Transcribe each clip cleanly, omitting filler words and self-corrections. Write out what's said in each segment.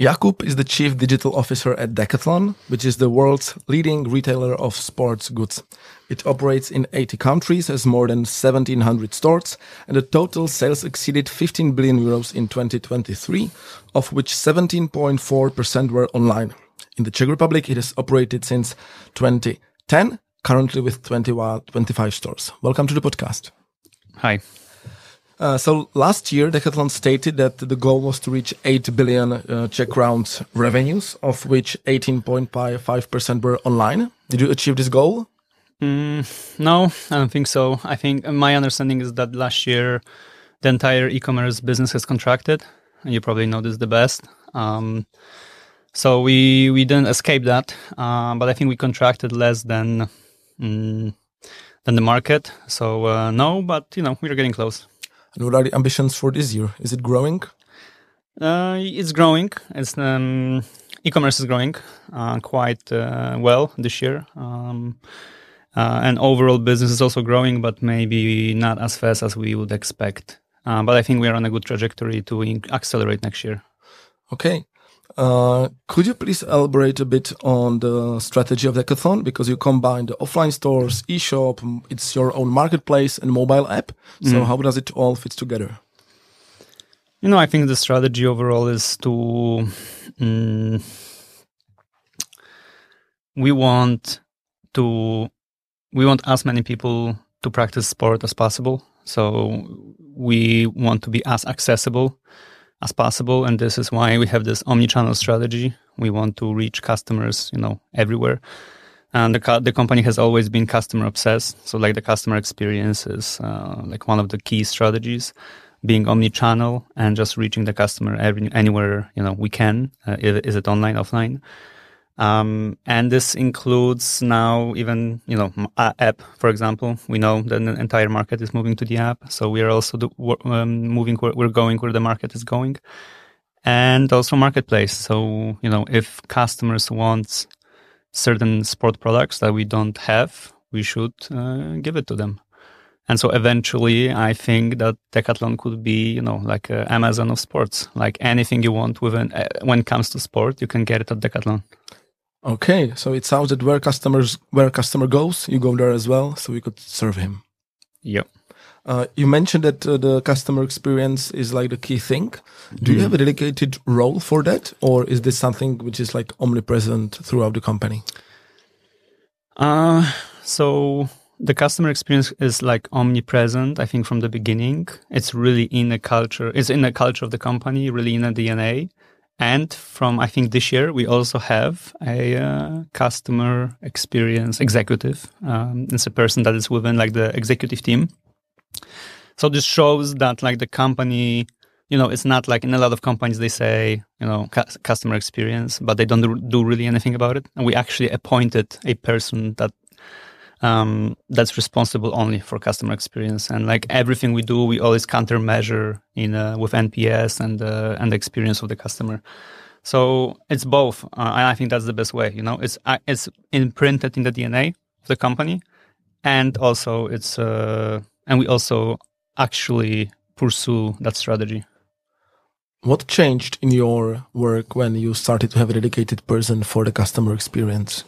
Jakub is the Chief Digital Officer at Decathlon, which is the world's leading retailer of sports goods. It operates in 80 countries, has more than 1,700 stores, and the total sales exceeded 15 billion euros in 2023, of which 17.4% were online. In the Czech Republic, it has operated since 2010, currently with 25 stores. Welcome to the podcast. Hi. So last year, Decathlon stated that the goal was to reach 8 billion Czech crowns revenues, of which 18.5% were online. Did you achieve this goal? No, I don't think so. I think my understanding is that last year, the entire e-commerce business has contracted. And you probably know this the best. So we didn't escape that, but I think we contracted less than the market. So no, but we're getting close. And what are the ambitions for this year? Is it growing? It's growing. It's e-commerce is growing quite well this year, and overall business is also growing, but maybe not as fast as we would expect. But I think we are on a good trajectory to accelerate next year. Okay. Could you please elaborate a bit on the strategy of Decathlon? Because you combine the offline stores, e-shop, it's your own marketplace and mobile app. So how does it all fit together? I think the strategy overall is to we want as many people to practice sport as possible. So we want to be as accessible as possible, and this is why we have this omni-channel strategy. We want to reach customers, everywhere. And the company has always been customer obsessed. So the customer experience is one of the key strategies, being omni-channel and just reaching the customer anywhere we can. Is it online, offline? And this includes now even, app, for example. We know that the entire market is moving to the app. So we are also moving we're going where the market is going. And also marketplace. So, if customers want certain sport products that we don't have, we should give it to them. And so eventually I think that Decathlon could be, like Amazon of sports. Like anything you want when it comes to sport, you can get it at Decathlon. Okay, so it sounds that where customer goes, you go there as well, so we could serve him. Yep. You mentioned that the customer experience is like the key thing. Do you have a dedicated role for that, or is this something which is like omnipresent throughout the company? So the customer experience is like omnipresent, I think, from the beginning. It's really in the culture. It's in the culture of the company, really in the DNA. And from, I think, this year, we also have a customer experience executive. It's a person that is within the executive team. So this shows that the company, it's not like in a lot of companies they say, customer experience, but they don't do really anything about it. And we actually appointed a person that that's responsible only for customer experience. And everything we do, we always countermeasure with NPS and the experience of the customer. So it's both. And I think that's the best way. It's imprinted in the DNA of the company, and also it's and we also actually pursue that strategy. What changed in your work when you started to have a dedicated person for the customer experience?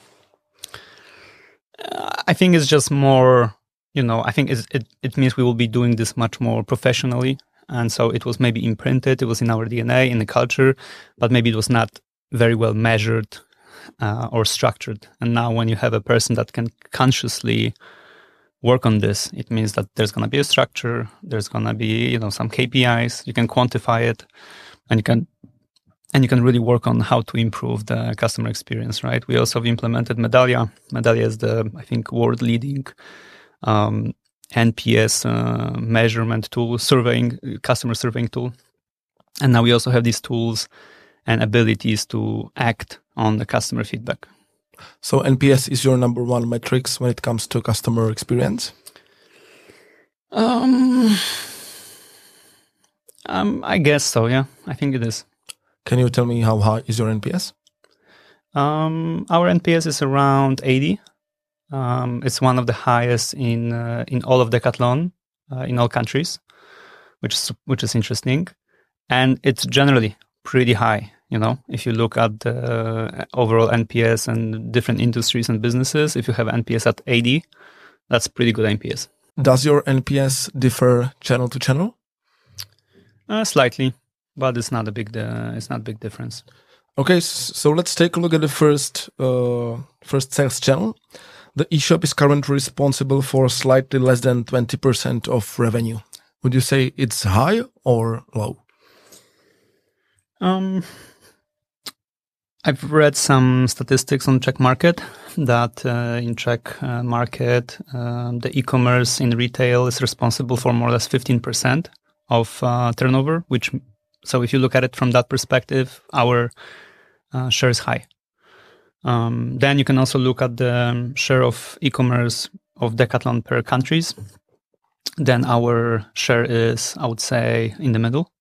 I think it's just more, I think it means we will be doing this much more professionally. And so it was maybe imprinted, it was in our DNA, in the culture, but maybe it was not very well measured or structured. And now when you have a person that can consciously work on this, it means that there's going to be a structure, there's going to be, some KPIs, you can quantify it, and you can really work on how to improve the customer experience, right? We also have implemented Medallia. Medallia is the, I think, world-leading NPS measurement tool, customer surveying tool. And now we also have these tools and abilities to act on the customer feedback. So NPS is your number one metrics when it comes to customer experience? I guess so, yeah. I think it is. Can you tell me how high is your NPS? Our NPS is around 80. It's one of the highest in all of Decathlon, in all countries, which is interesting, and it's generally pretty high. If you look at the overall NPS and different industries and businesses, if you have NPS at 80, that's pretty good NPS. Does your NPS differ channel to channel? Slightly, but it's not a big difference. Okay, so let's take a look at the first sales channel. The eShop is currently responsible for slightly less than 20% of revenue. Would you say it's high or low? I've read some statistics on Czech market that in Czech market, the e-commerce in retail is responsible for more or less 15% of turnover, so if you look at it from that perspective, our share is high. Then you can also look at the share of e-commerce of Decathlon per countries. Then our share is, I would say, in the middle.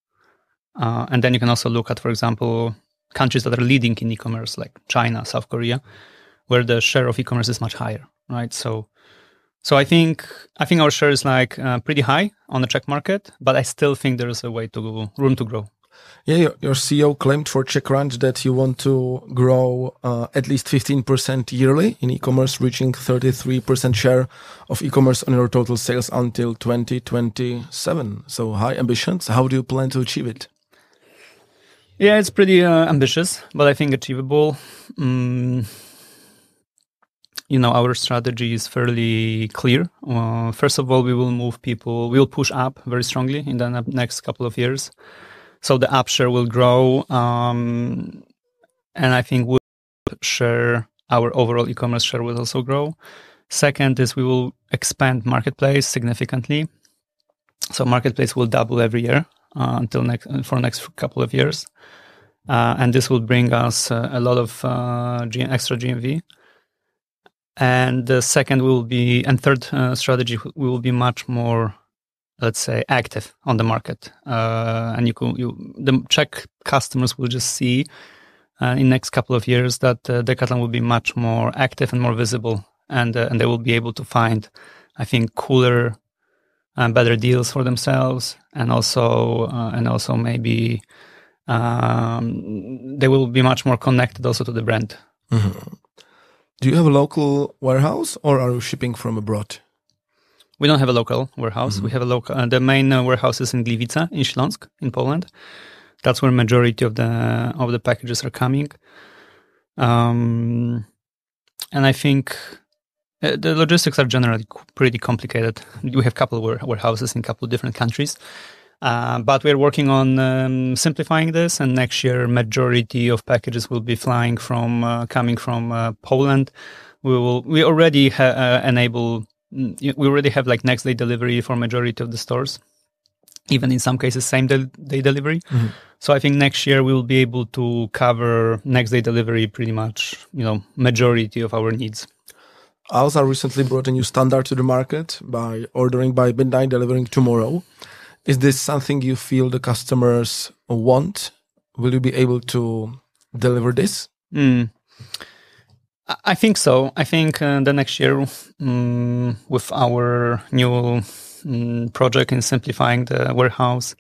And then you can also look at, for example, countries that are leading in e-commerce, like China, South Korea, where the share of e-commerce is much higher, right? So I think our share is like pretty high on the Czech market, but I still think there is room to grow. Yeah, your CEO claimed for CzechCrunch that you want to grow at least 15% yearly in e-commerce, reaching 33% share of e-commerce on your total sales until 2027. So high ambitions. How do you plan to achieve it? Yeah, it's pretty ambitious, but I think achievable. Our strategy is fairly clear. First of all, we will push up very strongly in the next couple of years. So the app share will grow, and I think our overall e-commerce share will also grow. Second is we will expand marketplace significantly. So marketplace will double every year for next couple of years, and this will bring us a lot of extra GMV. And the third strategy, we will be much more, let's say, active on the market, and the Czech customers will just see in next couple of years that Decathlon will be much more active and more visible, and they will be able to find, I think, cooler and better deals for themselves, and also maybe they will be much more connected also to the brand. Mm-hmm. Do you have a local warehouse, or are you shipping from abroad? We don't have a local warehouse. Mm-hmm. We have the main warehouse is in Gliwice, in Śląsk, in Poland. That's where majority of the packages are coming. And I think the logistics are generally pretty complicated. We have a couple of warehouses in a couple of different countries. But we're working on simplifying this, and next year majority of packages will be coming from Poland. We already have like next day delivery for majority of the stores, even in some cases same day delivery. Mm-hmm. So I think next year we will be able to cover next day delivery pretty much, majority of our needs. Alza recently brought a new standard to the market by ordering by midnight, delivering tomorrow. Is this something you feel the customers want? Will you be able to deliver this? I think so. I think the next year, with our new project in simplifying the warehouse,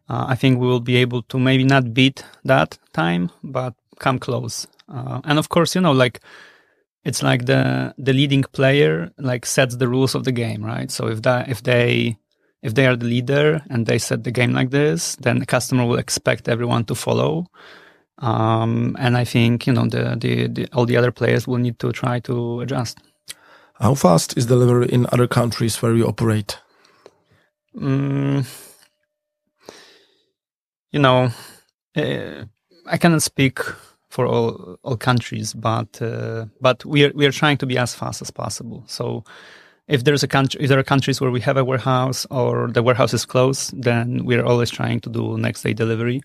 I think we will be able to maybe not beat that time, but come close. And of course, it's like the leading player sets the rules of the game, right? So if they are the leader and they set the game like this, then the customer will expect everyone to follow. And I think, all the other players will need to try to adjust. How fast is delivery in other countries where you operate? I cannot speak for all countries, but we are trying to be as fast as possible. So if there are countries where we have a warehouse or the warehouse is closed, then we are always trying to do next day delivery.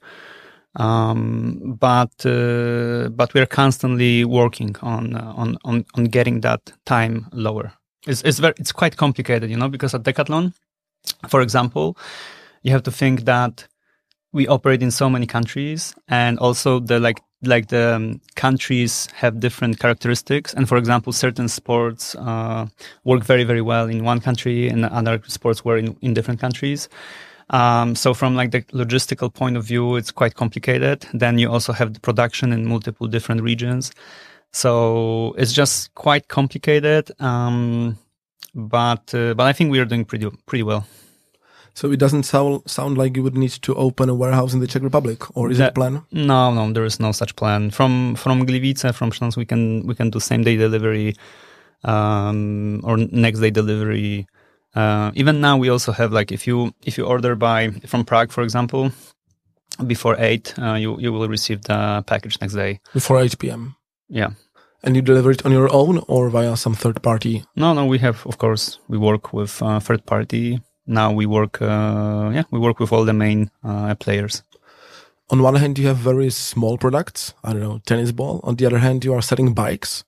But we are constantly working on getting that time lower. It's quite complicated, because at Decathlon, for example, you have to think that we operate in so many countries, and also the countries have different characteristics. And for example, certain sports work very, very well in one country, and other sports work in different countries. So from like the logistical point of view, it's quite complicated. Then you also have the production in multiple different regions. So it's just quite complicated. But I think we are doing pretty well. So it doesn't sound like you would need to open a warehouse in the Czech Republic, or is it a plan? No, there is no such plan. From Gliwice, from Śląsk, we can do same day delivery, or next day delivery. Even now, we also have like if you order from Prague, for example, before 8, you will receive the package next day Before 8 p.m. Yeah. And you deliver it on your own or via some third party? No, we have, of course, we work with third party. Now we work with all the main players. On one hand, you have very small products, I don't know, tennis ball. On the other hand, you are selling bikes.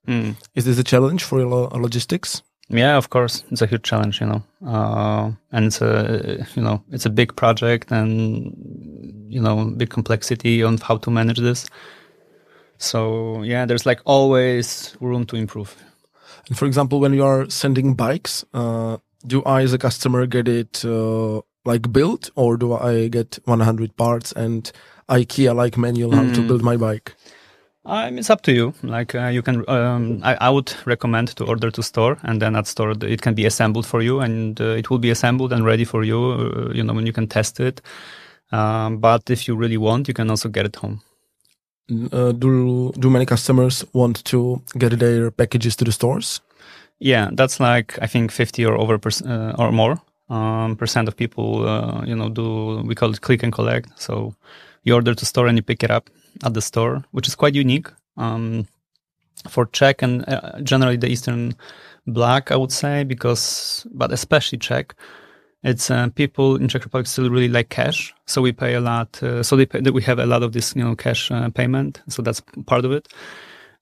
Is this a challenge for your logistics? Yeah, of course, it's a huge challenge, and it's a big project and big complexity on how to manage this. So yeah, there's like always room to improve. And for example, when you are sending bikes, do I as a customer get it like built, or do I get 100 parts and IKEA like manual how to build my bike? It's up to you. Like you can, I would recommend to order to store, and then at store it can be assembled for you, and it will be assembled and ready for you. When you can test it. But if you really want, you can also get it home. Do many customers want to get their packages to the stores? Yeah, that's like I think 50 or over or more percent of people we call it click and collect. So you order to store and you pick it up at the store, which is quite unique for Czech and generally the Eastern Bloc, I would say, but especially Czech. It's people in Czech Republic still really like cash, so we pay a lot. We have a lot of this, cash payment. So that's part of it.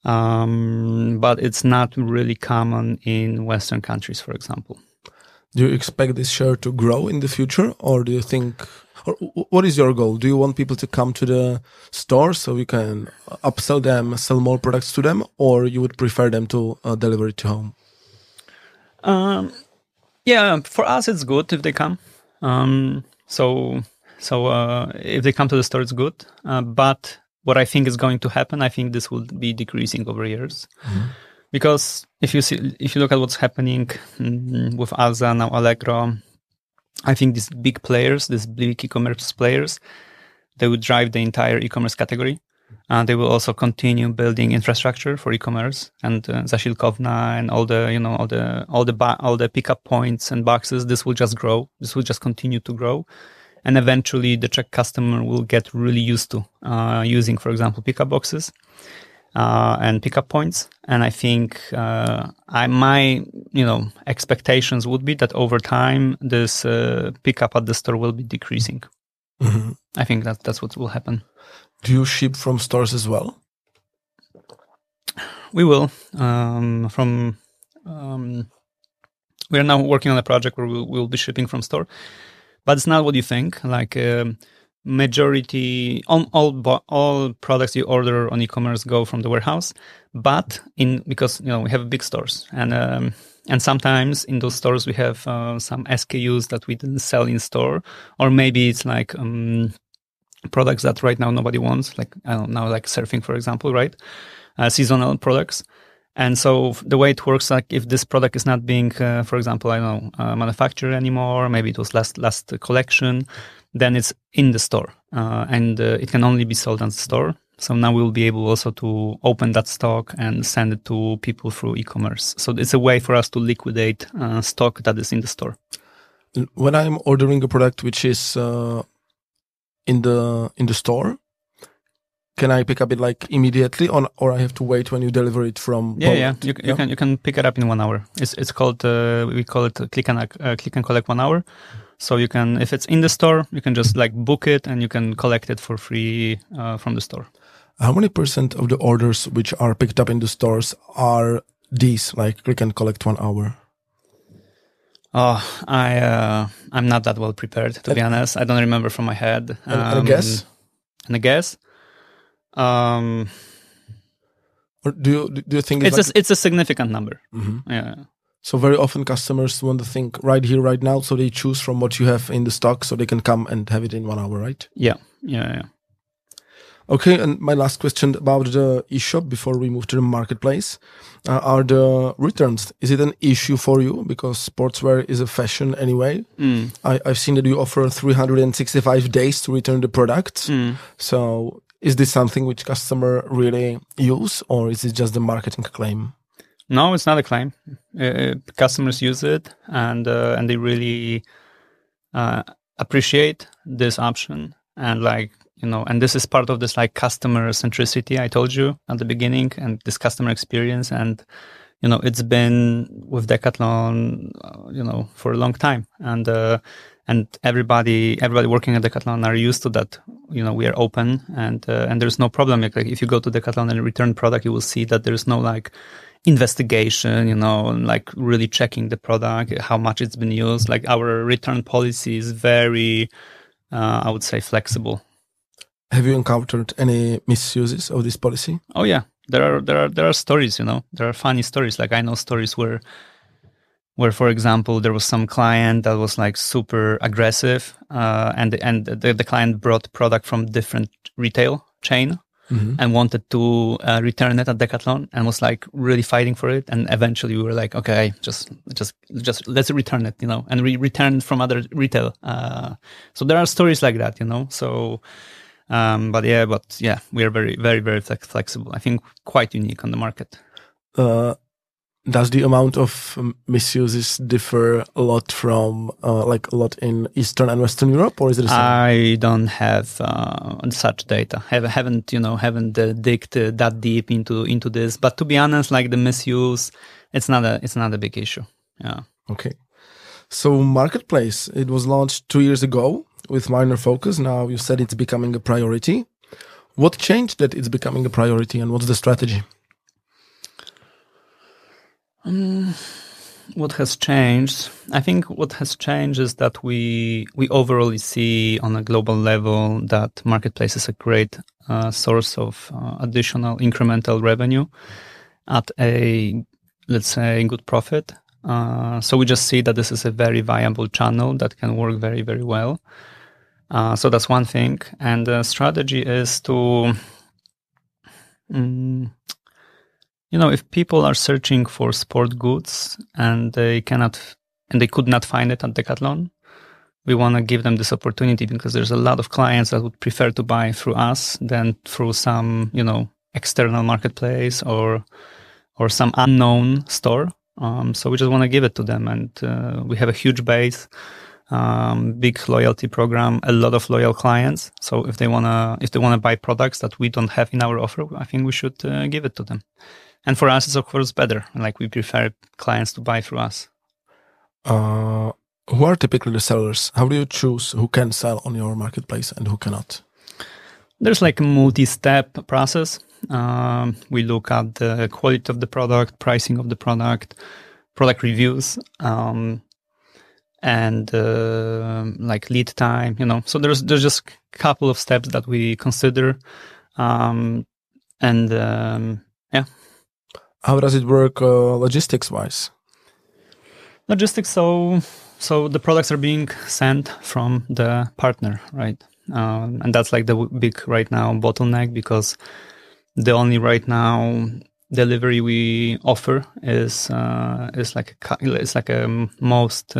But it's not really common in Western countries, for example. Do you expect this share to grow in the future, or do you think, or what is your goal? Do you want people to come to the store so you can upsell them, sell more products to them, or you would prefer them to deliver it to home? Yeah, for us it's good if they come. So if they come to the store, it's good. But what I think is going to happen, I think this will be decreasing over years. Because if you look at what's happening with Alza, now Allegro, I think these big players, these big e-commerce players, they will drive the entire e-commerce category. They will also continue building infrastructure for e-commerce, and Zasilkovna and all the pickup points and boxes. This will just grow. This will just continue to grow, and eventually the Czech customer will get really used to using, for example, pickup boxes and pickup points. And I think my expectations would be that over time this pickup at the store will be decreasing. Mm-hmm. I think that's what will happen. Do you ship from stores as well? We will. We are now working on a project where we'll be shipping from store, but it's not what you think. Like majority, all products you order on e-commerce go from the warehouse, but because we have big stores, and sometimes in those stores we have some SKUs that we didn't sell in store, or maybe it's like products that right now nobody wants, like I don't know, like surfing, for example, right? Seasonal products. And so the way it works, like if this product is not being, for example, manufactured anymore, maybe it was last collection, then it's in the store, and it can only be sold in the store. So now we'll be able also to open that stock and send it to people through e-commerce. So it's a way for us to liquidate stock that is in the store. When I'm ordering a product which is in the store, can I pick up it like immediately, or I have to wait when you deliver it from Poland? You can pick it up in 1 hour. It's called we call it click and collect 1 hour. So you can, if it's in the store, you can just like book it and you can collect it for free from the store. How many % of the orders which are picked up in the stores are these, like click and collect 1 hour? Oh, I'm not that well prepared, to be honest. I don't remember from my head. And a guess? And a guess? Or do you think it's a significant number? Mm-hmm. Yeah. So very often customers want to think right here, right now, so they choose from what you have in the stock, so they can come and have it in 1 hour, right? Yeah. Okay, and my last question about the eShop before we move to the marketplace. Are the returns, is it an issue for you? Because sportswear is a fashion anyway. I've seen that you offer 365 days to return the product. So is this something which customer really use, or is it just a marketing claim? No, it's not a claim. Customers use it, and they really appreciate this option, and and this is part of this customer centricity I told you at the beginning, and this customer experience, and it's been with Decathlon for a long time, and everybody working at Decathlon are used to that. We are open, and there's no problem. Like if you go to Decathlon and return product, you will see that there's no investigation, really checking the product, how much it's been used. Like our return policy is very, I would say, flexible. Have you encountered any misuses of this policy? Oh yeah, there are stories. There are funny stories. Like I know stories where, for example, there was some client that was super aggressive, and the client brought product from different retail chain. And wanted to return it at Decathlon, and was really fighting for it. And eventually we were like, okay, just let's return it, and we returned from other retail. So there are stories like that, So, but yeah, we are very, very, very flexible. I think quite unique on the market. Does the amount of misuses differ a lot from a lot in Eastern and Western Europe, or is it the same? I don't have such data. Haven't digged that deep into this. But to be honest, the misuse, it's not a big issue. Yeah. Okay. So marketplace, it was launched 2 years ago with minor focus. Now you said it's becoming a priority. What changed that it's becoming a priority, and what's the strategy? What has changed? I think what has changed is that we overall see on a global level that marketplace is a great source of additional incremental revenue at a, let's say, good profit. So we just see that this is a very viable channel that can work very, very well. So that's one thing. And the strategy is to if people are searching for sport goods and they could not find it at Decathlon, we want to give them this opportunity, because there's a lot of clients that would prefer to buy through us than through some, external marketplace or some unknown store. So we just want to give it to them, and we have a huge base, big loyalty program, a lot of loyal clients. So if they wanna buy products that we don't have in our offer, I think we should give it to them. And for us, it's of course better. We prefer clients to buy through us. Who are typically the sellers? How do you choose who can sell on your marketplace and who cannot? There's a multi-step process. We look at the quality of the product, pricing of the product reviews, and lead time. So there's just a couple of steps that we consider, yeah. How does it work logistics-wise? Logistics, so the products are being sent from the partner, right? And that's the big right now bottleneck, because the only right now delivery we offer is a most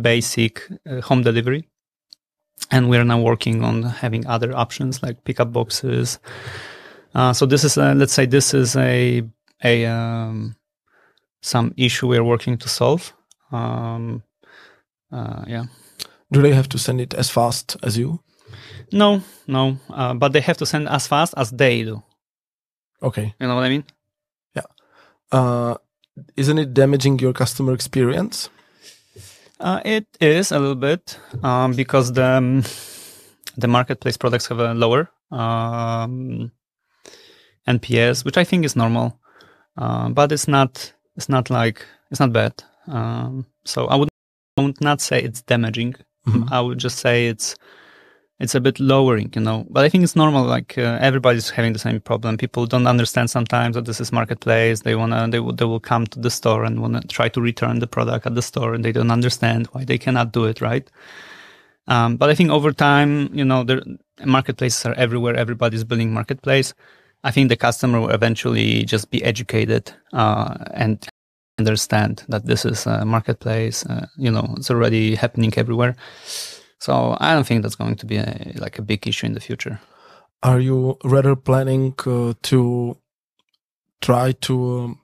basic home delivery, and we are now working on having other options like pickup boxes. So this is let's say this is a some issue we are working to solve. Yeah. Do they have to send it as fast as you? No, but they have to send as fast as they do. Okay. You know what I mean? Yeah. Isn't it damaging your customer experience? It is a little bit, because the marketplace products have a lower NPS, which I think is normal, but it's not bad. So I would not say it's damaging. Mm-hmm. I would just say it's a bit lowering, but I think it's normal. Like everybody's having the same problem. People don't understand sometimes that this is marketplace. They will come to the store and want to try to return the product at the store, and they don't understand why they cannot do it, right? But I think over time, the marketplaces are everywhere. Everybody's building marketplace. I think the customer will eventually just be educated and understand that this is a marketplace. It's already happening everywhere. So I don't think that's going to be a big issue in the future. Are you rather planning to try to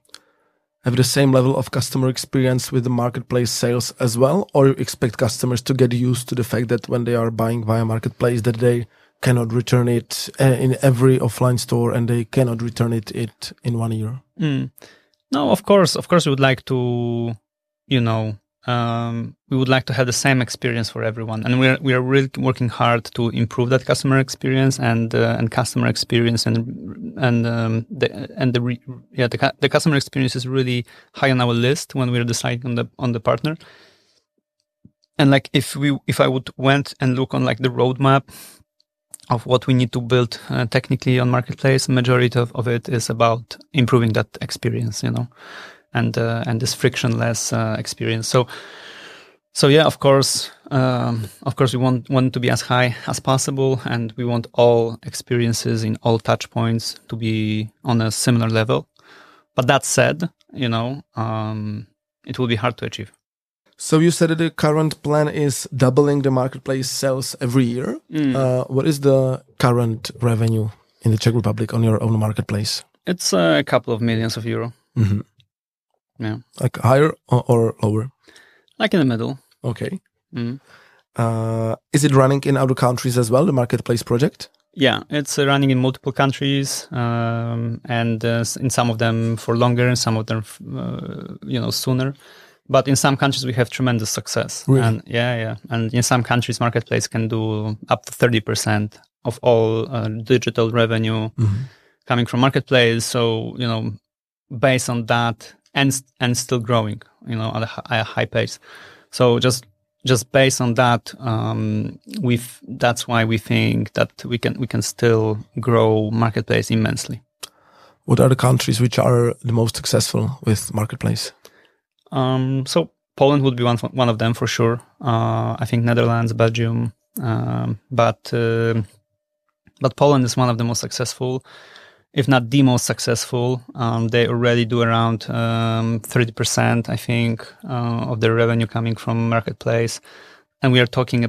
have the same level of customer experience with the marketplace sales as well, or you expect customers to get used to the fact that when they are buying via marketplace that they cannot return it in every offline store and they cannot return it in 1 year? No, of course we would like to, we would like to have the same experience for everyone, and we are really working hard to improve that customer experience and customer experience the customer experience is really high on our list when we're deciding on the partner. And like if I would went and look on like the roadmap of what we need to build technically on marketplace, majority of it is about improving that experience, and this frictionless experience. So yeah, of course we want to be as high as possible, and we want all experiences in all touch points to be on a similar level. But that said, it will be hard to achieve. So you said that the current plan is doubling the marketplace sales every year. What is the current revenue in the Czech Republic on your own marketplace? It's a couple of millions of euro. Mm-hmm. Yeah. Like higher or lower? Like in the middle. Okay. Is it running in other countries as well, the marketplace project? Yeah, it's running in multiple countries, and in some of them for longer, and some of them, sooner. But in some countries we have tremendous success. Really? And and in some countries marketplace can do up to 30% of all digital revenue coming from marketplace. So based on that, and still growing, at a high pace. So just based on that, that's why we think that we can still grow marketplace immensely. What are the countries which are the most successful with marketplace? So Poland would be one of them for sure. I think Netherlands, Belgium, but Poland is one of the most successful, if not the most successful. They already do around 30%, I think, of their revenue coming from marketplace, and we are talking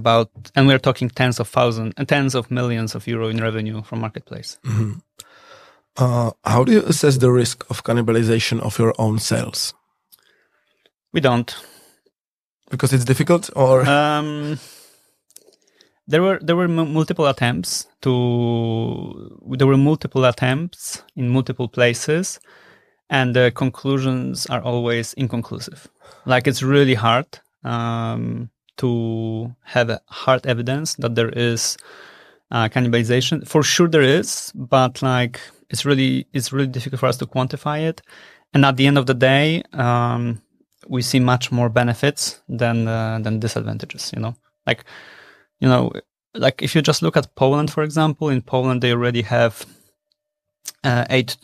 tens of millions of euro in revenue from marketplace. Mm-hmm. How do you assess the risk of cannibalization of your own sales? We don't, because it's difficult, or there were multiple attempts in multiple places, and the conclusions are always inconclusive. Like it's really hard to have a hard evidence that there is cannibalization. For sure there is, but like it's really difficult for us to quantify it. And at the end of the day, we see much more benefits than disadvantages. Like if you just look at Poland, for example, in Poland they already have 8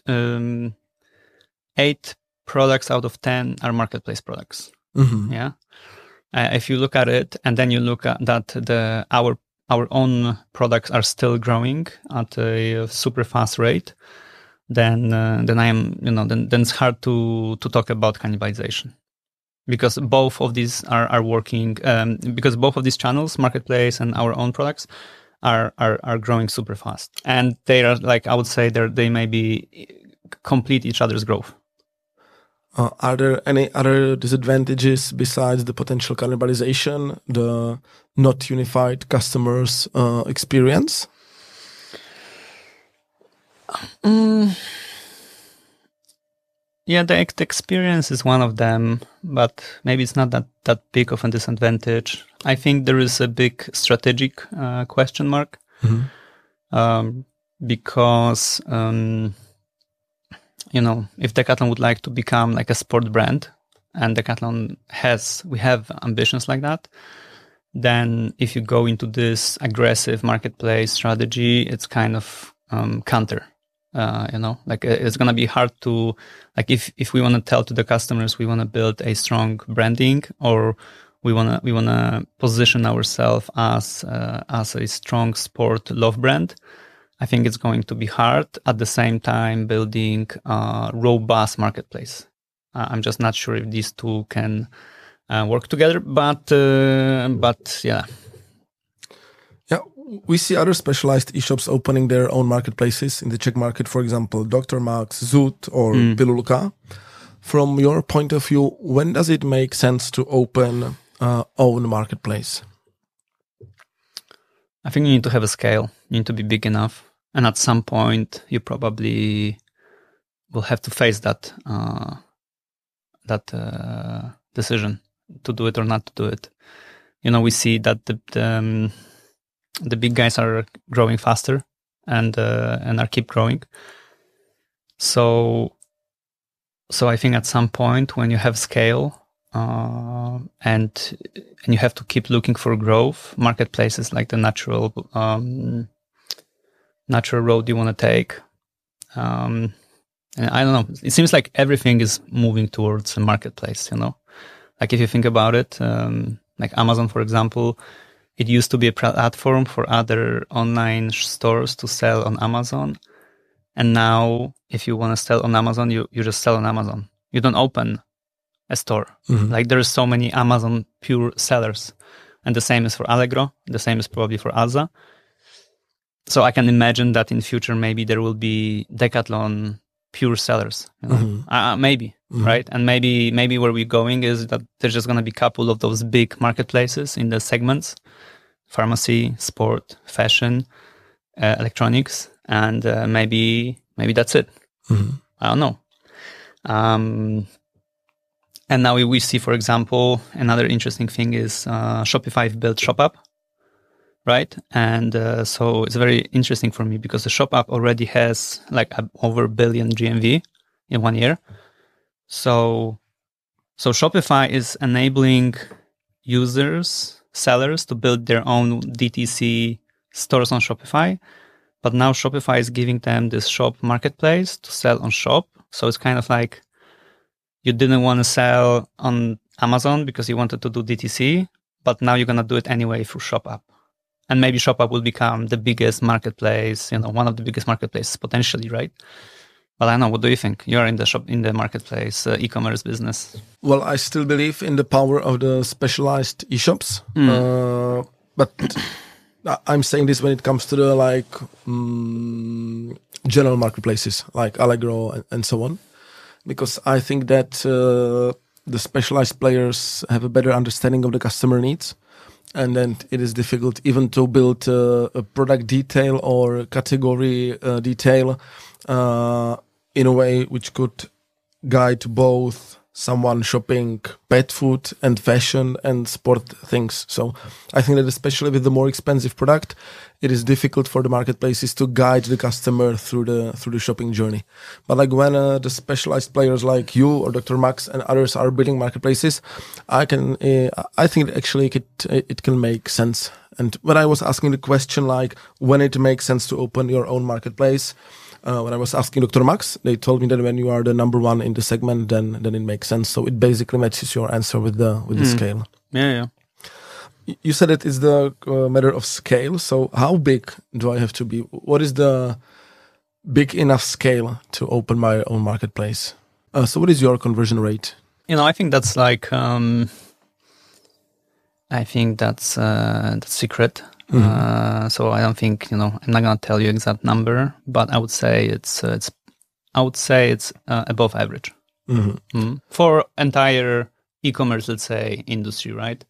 products out of 10 are marketplace products. Mm-hmm. Yeah. If you look at it, and then you look at that our own products are still growing at a super fast rate, then it's hard to talk about cannibalization. Because both of these are working, because both of these channels, marketplace and our own products, are growing super fast, and they are, like, I would say they maybe complete each other's growth. Are there any other disadvantages besides the potential cannibalization, the not unified customers experience? Yeah, the experience is one of them, but maybe it's not that big of a disadvantage. I think there is a big strategic question mark, because if Decathlon would like to become like a sport brand, and Decathlon we have ambitions like that, then if you go into this aggressive marketplace strategy, it's kind of counter. Like it's gonna be hard to, like, if we want to tell to the customers we want to build a strong branding, or we wanna position ourselves as a strong sport love brand, I think it's going to be hard. At the same time, building a robust marketplace. I'm just not sure if these two can work together, but yeah. Yeah, we see other specialized e-shops opening their own marketplaces in the Czech market, for example, Dr. Max, Zoot, or Pilulka. From your point of view, when does it make sense to open own marketplace? I think you need to have a scale. You need to be big enough. And at some point, you probably will have to face that decision to do it or not to do it. We see that the big guys are growing faster and are keep growing. So I think at some point when you have scale and you have to keep looking for growth, marketplaces like the natural road you want to take. And I don't know. It seems like everything is moving towards a marketplace. Like if you think about it, like Amazon, for example, it used to be a platform for other online stores to sell on Amazon. And now if you want to sell on Amazon, you just sell on Amazon. You don't open a store. Mm-hmm. Like there's so many Amazon pure sellers. And the same is for Allegro. The same is probably for Alza. So I can imagine that in future, maybe there will be Decathlon pure sellers, maybe, right? And maybe where we're going is that there's just going to be a couple of those big marketplaces in the segments, pharmacy, sport, fashion, electronics, and maybe that's it. I don't know. And now we see, for example, another interesting thing is Shopify built Shop App, right? And so it's very interesting for me because the Shop App already has like over 1 billion GMV in 1 year. So Shopify is enabling sellers to build their own DTC stores on Shopify. But now Shopify is giving them this shop marketplace to sell on Shop. So it's kind of like you didn't want to sell on Amazon because you wanted to do DTC, but now you're going to do it anyway through Shop App. And maybe Shop App will become the biggest marketplace, one of the biggest marketplaces potentially, right? But I don't know, what do you think? You're in the marketplace, e-commerce business. Well, I still believe in the power of the specialized e-shops. But I'm saying this when it comes to the general marketplaces like Allegro and so on. Because I think that the specialized players have a better understanding of the customer needs. And then it is difficult even to build a product detail or category detail in a way which could guide both someone shopping pet food and fashion and sport things. So I think that especially with the more expensive product, it is difficult for the marketplaces to guide the customer through the shopping journey. But like when the specialized players like you or Dr. Max and others are building marketplaces, I think actually it can make sense. And when I was asking the question like when it makes sense to open your own marketplace, when I was asking Dr. Max, they told me that when you are the number one in the segment, then it makes sense. So it basically matches your answer with the scale. Yeah. You said it is the matter of scale. So how big do I have to be? What is the big enough scale to open my own marketplace? So what is your conversion rate? I think that's like, that's secret. So I don't think, I'm not going to tell you exact number, but I would say it's above average for entire e-commerce, let's say, industry, right?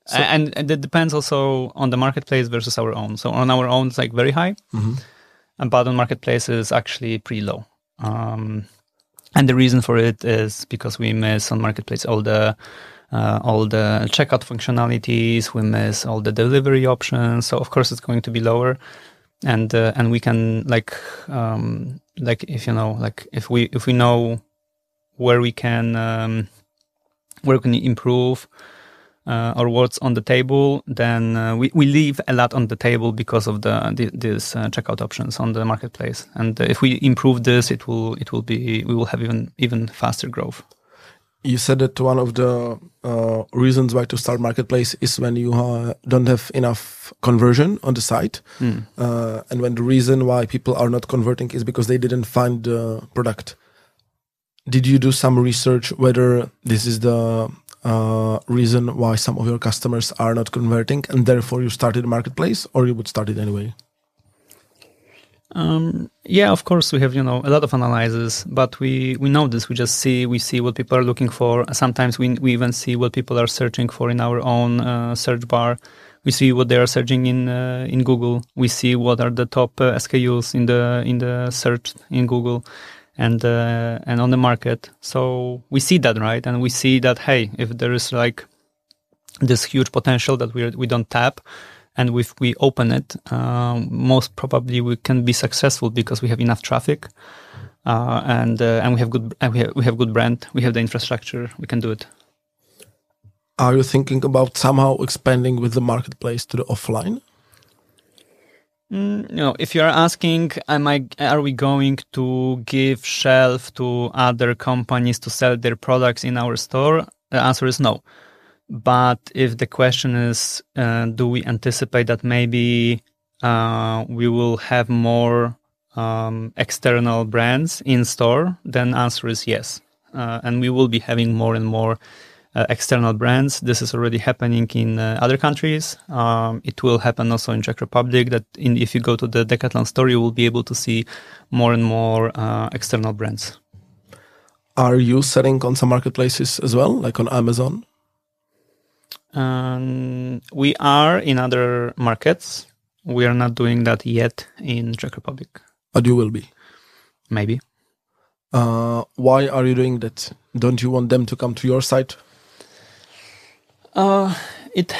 So, and it depends also on the marketplace versus our own. So on our own, it's like very high, but on marketplace is actually pretty low. And the reason for it is because we miss on marketplace all the checkout functionalities, we miss all the delivery options. So of course it's going to be lower, and we can if we know where we can improve, or what's on the table, then we leave a lot on the table because of these checkout options on the marketplace. And if we improve this, we will have even faster growth. You said that one of the reasons why to start marketplace is when you don't have enough conversion on the site, and when the reason why people are not converting is because they didn't find the product. Did you do some research whether this is the reason why some of your customers are not converting, and therefore you started a marketplace, or you would start it anyway? Yeah, of course we have a lot of analysis, but we know this. We see what people are looking for. Sometimes we even see what people are searching for in our own search bar. We see what they are searching in Google. We see what are the top SKUs in the search in Google and on the market. So we see that, right? And we see that, hey, if there is like this huge potential that we don't tap, and if we open it, most probably we can be successful because we have enough traffic, and we have good brand, we have the infrastructure, we can do it. Are you thinking about somehow expanding with the marketplace to the offline? If you are asking, are we going to give shelf to other companies to sell their products in our store? The answer is no. But if the question is, do we anticipate that maybe we will have more external brands in store, then answer is yes. And we will be having more and more external brands. This is already happening in other countries. It will happen also in Czech Republic, if you go to the Decathlon store, you will be able to see more and more external brands. Are you selling on some marketplaces as well, like on Amazon? We are in other markets. We are not doing that yet in Czech Republic. But you will be? Maybe. Why are you doing that? Don't you want them to come to your site? It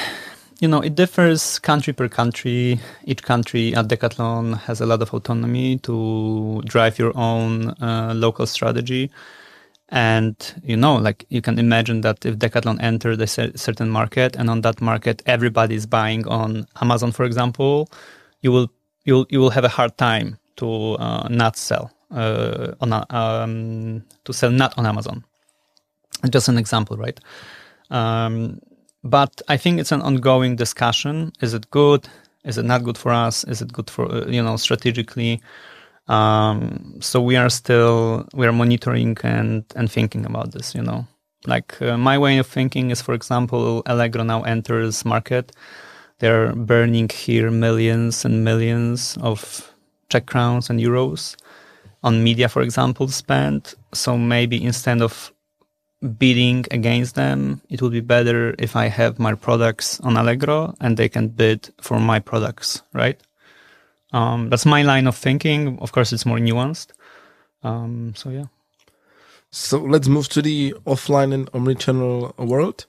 differs country per country. Each country at Decathlon has a lot of autonomy to drive your own local strategy. And, you can imagine that if Decathlon entered a certain market, and on that market, everybody is buying on Amazon, for example, you will have a hard time to not sell to sell not on Amazon. Just an example, right? But I think it's an ongoing discussion. Is it good? Is it not good for us? Is it good for, strategically? So we are monitoring and thinking about this, my way of thinking is, for example, Allegro now enters market. They're burning here millions and millions of Czech crowns and euros on media, for example, spent. So maybe instead of bidding against them, it would be better if I have my products on Allegro and they can bid for my products, right? That's my line of thinking. Of course, it's more nuanced. So yeah. So let's move to the offline and omnichannel world.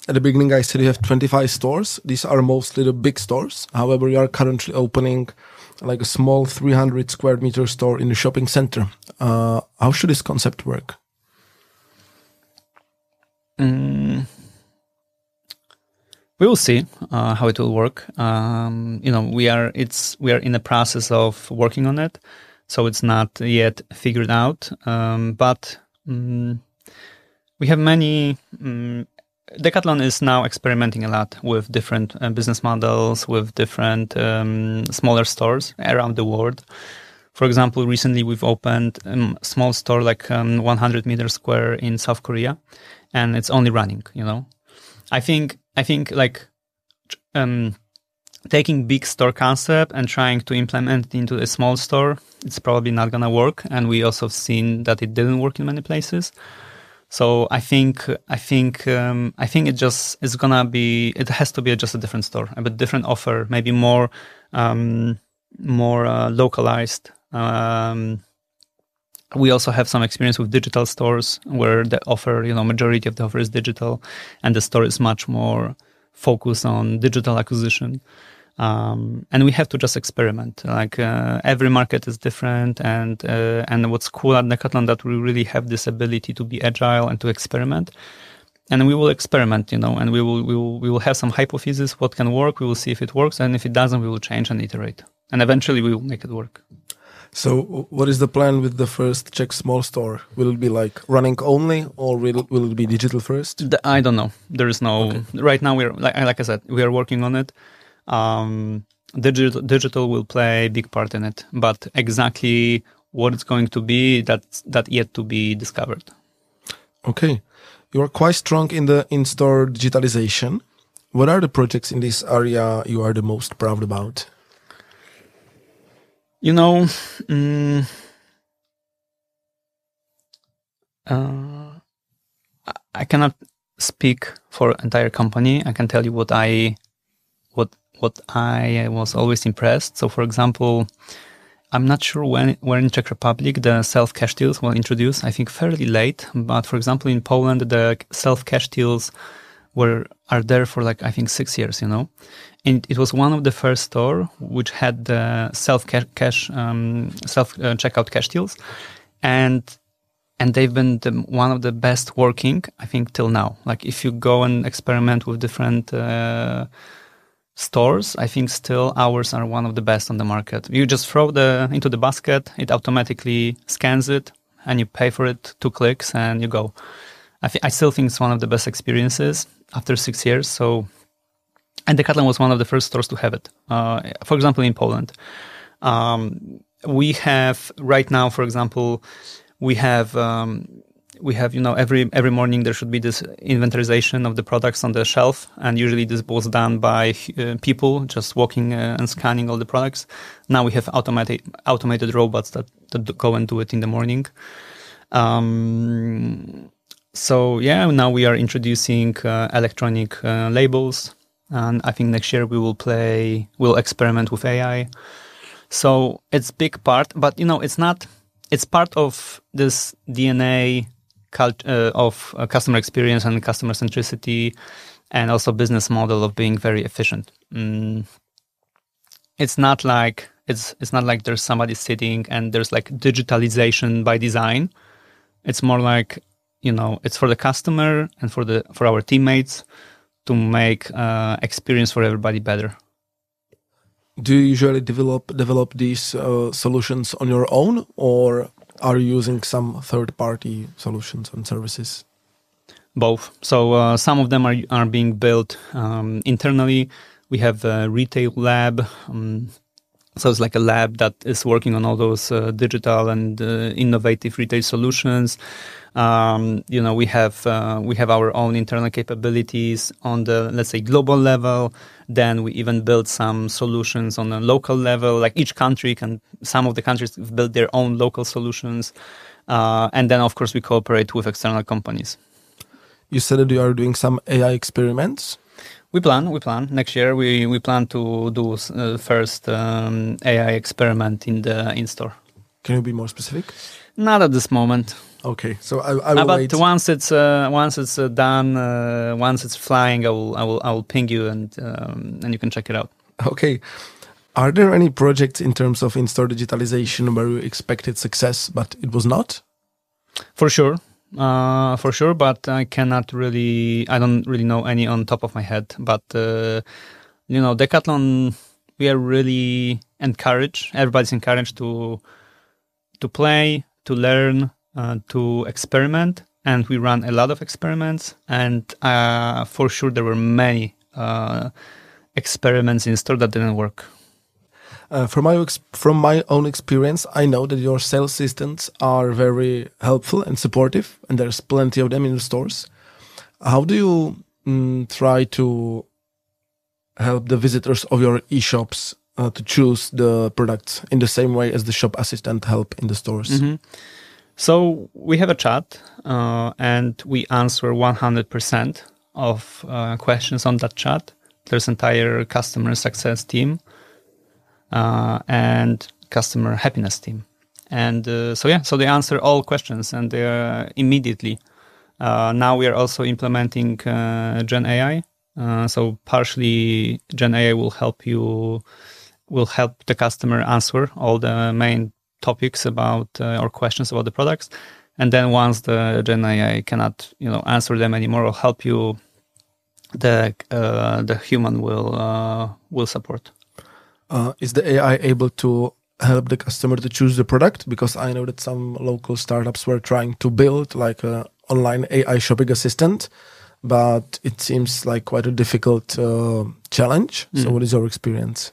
At the beginning, I said you have 25 stores. These are mostly the big stores. However, you are currently opening like a small 300 square meter store in the shopping center. How should this concept work? We will see how it will work. We are in the process of working on it, so it's not yet figured out. But we have many. Decathlon is now experimenting a lot with different business models, with different smaller stores around the world. For example, recently we've opened a small store, like 100 meters square in South Korea, and it's only running. I think like taking big store concept and trying to implement it into a small store, it's probably not gonna work. And we also have seen that it didn't work in many places. So I think it has to be just a different store, a bit different offer, maybe more localized. We also have some experience with digital stores where the offer, majority of the offer is digital, and the store is much more focused on digital acquisition. And we have to just experiment. Like every market is different, and what's cool at Decathlon that we really have this ability to be agile and to experiment. and we will experiment, and we will have some hypotheses what can work. We will see if it works, and if it doesn't, we will change and iterate, and eventually we will make it work. So, what is the plan with the first Czech small store? Will it be like running only, or will it be digital first? I don't know. There is no right now. We're like I said, we are working on it. Digital will play a big part in it, but exactly what it's going to be, that yet to be discovered. Okay, you are quite strong in the in-store digitalization. What are the projects in this area you are the most proud about? I cannot speak for entire company. I can tell you what I was always impressed. So, for example, I'm not sure when in Czech Republic the self-cash tills were introduced. I think fairly late. But for example, in Poland, the self-cash tills are there for I think 6 years. And it was one of the first store which had the self-checkout cash tills, and they've been one of the best working, I think, till now. If you go and experiment with different stores, I think still ours are one of the best on the market. You just throw into the basket, it automatically scans it, and you pay for it, 2 clicks, and you go. I still think it's one of the best experiences after 6 years. So, and Decathlon was one of the first stores to have it. For example, in Poland, we have right now, for example, we have every morning there should be this inventorization of the products on the shelf, and usually this was done by people just walking and scanning all the products. Now we have automated robots that go and do it in the morning. So yeah, now we are introducing electronic labels, and I think next year we'll experiment with AI. So it's big part, but it's part of this DNA of customer experience and customer centricity, and also business model of being very efficient. It's not like there's somebody sitting and there's digitalization by design. It's more like, it's for the customer and for our teammates to make experience for everybody better. Do you usually develop these solutions on your own, or are you using some third-party solutions and services? Both. So some of them are being built internally. We have a retail lab. So it's like a lab that is working on all those digital and innovative retail solutions. We have our own internal capabilities on the, let's say, global level. Then we even build some solutions on a local level. Like some of the countries have built their own local solutions. And then, of course, we cooperate with external companies. You said that you are doing some AI experiments. We plan. Next year, we plan to do first AI experiment in the in-store. Can you be more specific? Not at this moment. Okay, so I will wait. But once it's done, once it's flying, I will ping you and you can check it out. Okay. Are there any projects in terms of in-store digitalization where you expected success but it was not? For sure, but I don't really know any on top of my head. But Decathlon, we are really encouraged. Everybody's encouraged to play, to learn, to experiment, and we run a lot of experiments. And for sure, there were many experiments in store that didn't work. From my own experience, I know that your sales assistants are very helpful and supportive, and there's plenty of them in the stores. How do you try to help the visitors of your e-shops to choose the products in the same way as the shop assistant help in the stores? Mm-hmm. So we have a chat, and we answer 100% of questions on that chat. There's entire customer success team. And customer happiness team. And so they answer all questions, and they are immediately. Now we are also implementing Gen AI. So partially Gen AI will help the customer answer all the main topics about or questions about the products. And then once the Gen AI cannot, answer them anymore or help you, the human will support. Is the AI able to help the customer to choose the product? Because I know that some local startups were trying to build like an online AI shopping assistant, but it seems like quite a difficult challenge. So what is your experience?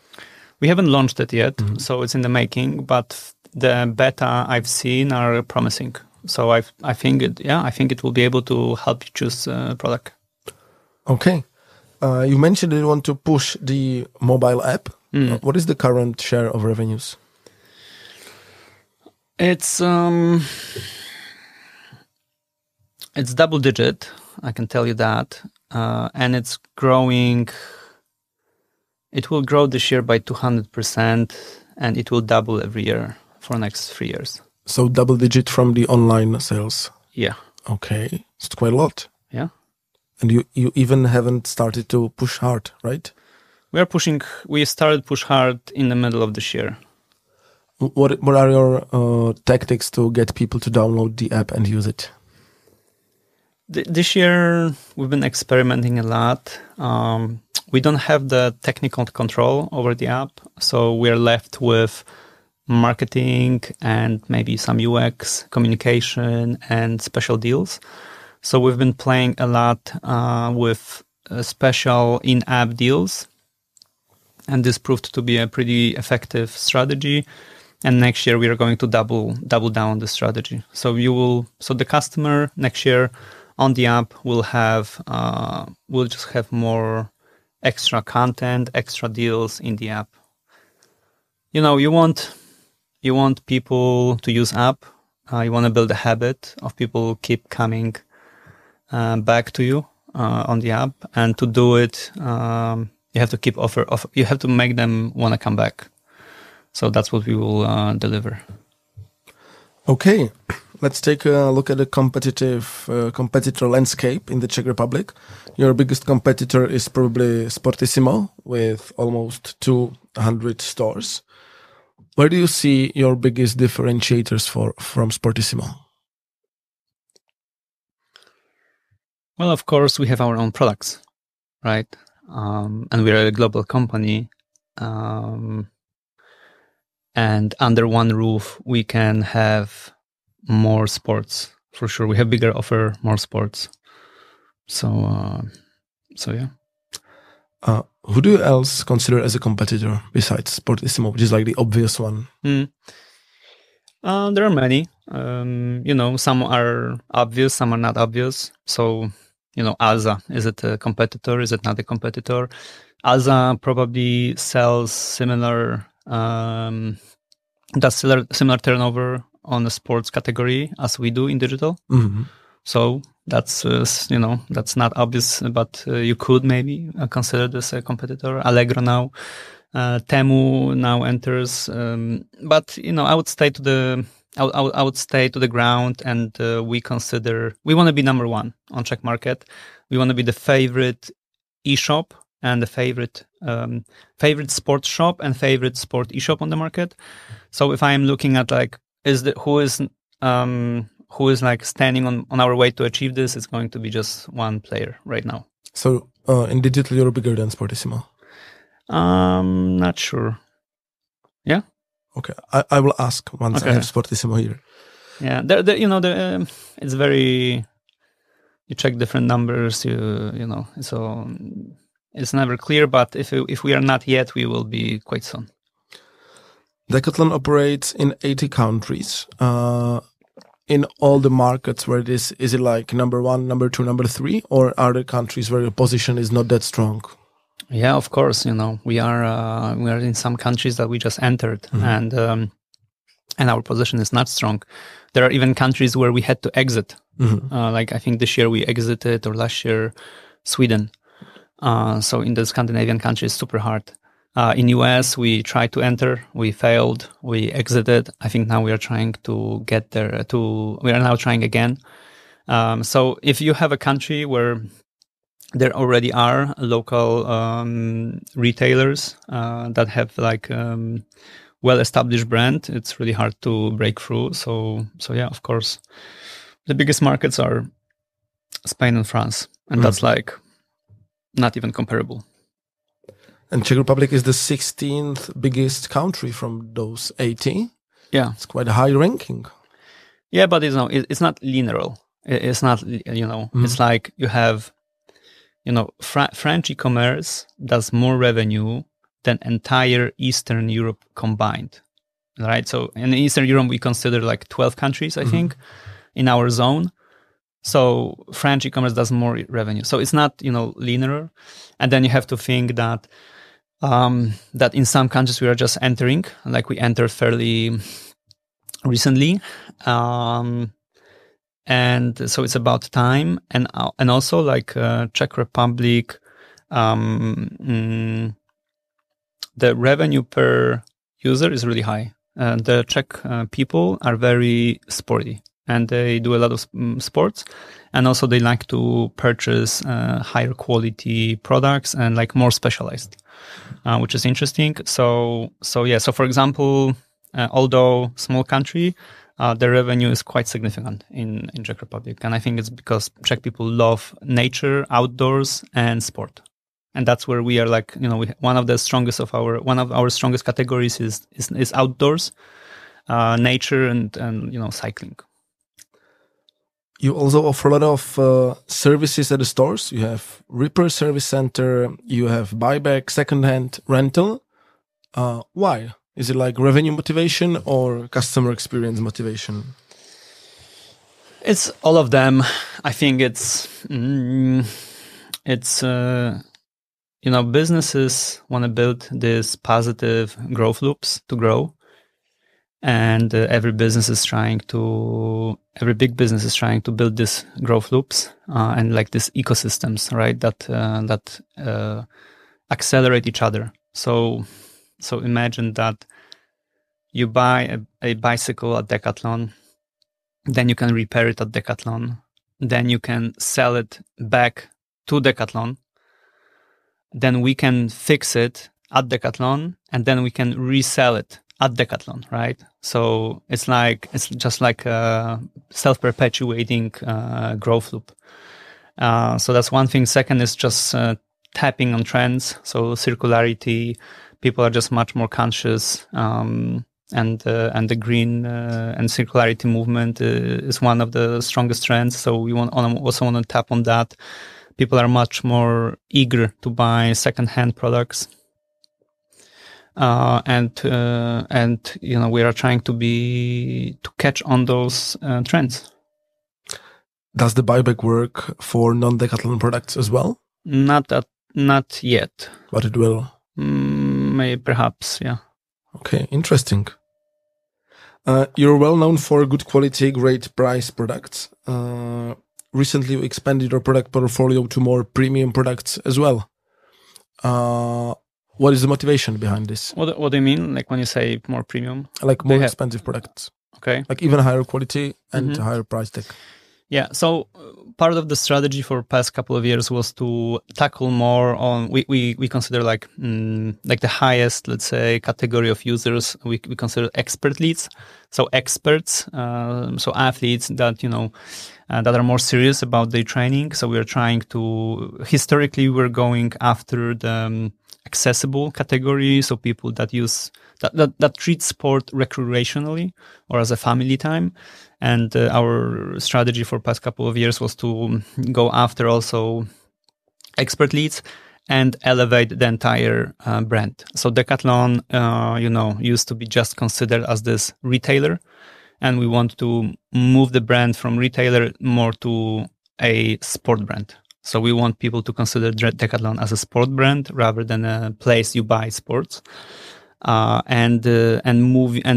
We haven't launched it yet, so it's in the making, but the beta I've seen are promising. So I think it will be able to help you choose a product. Okay. You mentioned that you want to push the mobile app. What is the current share of revenues? It's double digit, I can tell you that, and it's growing. It will grow this year by 200%, and it will double every year for the next 3 years. So double digit from the online sales? Yeah. Okay, it's quite a lot. Yeah. And you even haven't started to push hard, right? We started push hard in the middle of this year. What are your tactics to get people to download the app and use it? This year, we've been experimenting a lot. We don't have the technical control over the app, so we're left with marketing and maybe some UX, communication, and special deals. So we've been playing a lot with special in-app deals, and this proved to be a pretty effective strategy. And next year we are going to double down on the strategy. So the customer next year on the app will just have more extra content, extra deals in the app. You want people to use app. You want to build a habit of people keep coming back to you on the app, and to do it, you have to keep offer. You have to make them want to come back. So that's what we will deliver. Okay, let's take a look at the competitor landscape in the Czech Republic. Your biggest competitor is probably Sportissimo with almost 200 stores. Where do you see your biggest differentiators from Sportissimo? Well, of course, we have our own products, right? And we're a global company. And under one roof, we can have more sports. For sure, we have bigger offer, more sports. So yeah. Who do you else consider as a competitor besides Sportissimo, which is like the obvious one? There are many. Some are obvious, some are not obvious. So, Alza, is it a competitor? Is it not a competitor? Alza probably sells similar turnover on the sports category as we do in digital. Mm-hmm. So that's that's not obvious, but you could maybe consider this a competitor. Allegro now, Temu now enters, but I would stay to the ground, and we want to be number one on Czech market. We want to be the favorite e-shop and the favorite sports shop and favorite sport e-shop on the market. So if I'm looking at like who is like standing on our way to achieve this, it's going to be just one player right now. So in digital, you're bigger than Sportissimo? Not sure. Yeah. Okay, I will ask once I have Sportissimo here. Yeah, it's very. You check different numbers. So it's never clear. But if we are not yet, we will be quite soon. Decathlon operates in 80 countries. In all the markets where is it like number 1, number 2, number 3, or are there countries where your position is not that strong? Yeah, of course. We are in some countries that we just entered, mm-hmm. and our position is not strong. There are even countries where we had to exit. Mm-hmm. Like I think this year we exited, or last year, Sweden. So in the Scandinavian countries, super hard. In US, we tried to enter, we failed, we exited. I think now we are trying to get there. We are now trying again. So if you have a country where there already are local retailers that have like well-established brand, it's really hard to break through. So yeah, of course, the biggest markets are Spain and France, and that's like not even comparable. And Czech Republic is the 16th biggest country from those 80. Yeah, it's quite a high ranking. Yeah, but it's not linear. It's not, it's like you have, French e-commerce does more revenue than entire Eastern Europe combined, right? So in Eastern Europe, we consider like 12 countries, I think, in our zone. So French e-commerce does more revenue. So it's not, linear. And then you have to think that that in some countries we are just entering, like we entered fairly recently. And so it's about time. And also like Czech Republic, the revenue per user is really high. The Czech people are very sporty and they do a lot of sports. And also they like to purchase higher quality products and like more specialized, which is interesting. So for example, although small country, the revenue is quite significant in Czech Republic. And I think it's because Czech people love nature, outdoors, and sport. And that's where we are like, one of our strongest categories is outdoors, nature and cycling. You also offer a lot of services at the stores. You have repair service center, you have buyback, second-hand rental. Why? Is it like revenue motivation or customer experience motivation? It's all of them. I think businesses want to build this positive growth loops to grow. And every big business is trying to build this growth loops and like these ecosystems, right? That accelerate each other. So imagine that you buy a bicycle at Decathlon, then you can repair it at Decathlon, then you can sell it back to Decathlon, then we can fix it at Decathlon, and then we can resell it at Decathlon, right? So it's just like a self-perpetuating growth loop. So that's one thing. Second is just tapping on trends. So circularity, people are just much more conscious, and the green and circularity movement is one of the strongest trends. So we also want to tap on that. People are much more eager to buy second-hand products. And we are trying to catch on those trends. Does the buyback work for non-Decathlon products as well? Not yet. But it will. Maybe, perhaps, yeah. Okay, interesting. You're well known for good quality, great price products. Recently, you expanded your product portfolio to more premium products as well. What is the motivation behind this? What do you mean? Like when you say more premium? Like more expensive products. Okay. Like even higher quality and higher price tag. Yeah. So part of the strategy for past couple of years was to tackle more on, we consider like the highest, let's say, category of users. We consider expert leads. So experts, so athletes that, that are more serious about their training. So we're trying to, historically, we're going after the accessible category. So people that that treat sport recreationally or as a family time. And our strategy for past couple of years was to go after also expert leads and elevate the entire brand. So Decathlon, used to be just considered as this retailer, and we want to move the brand from retailer more to a sport brand. So we want people to consider Decathlon as a sport brand rather than a place you buy sports, and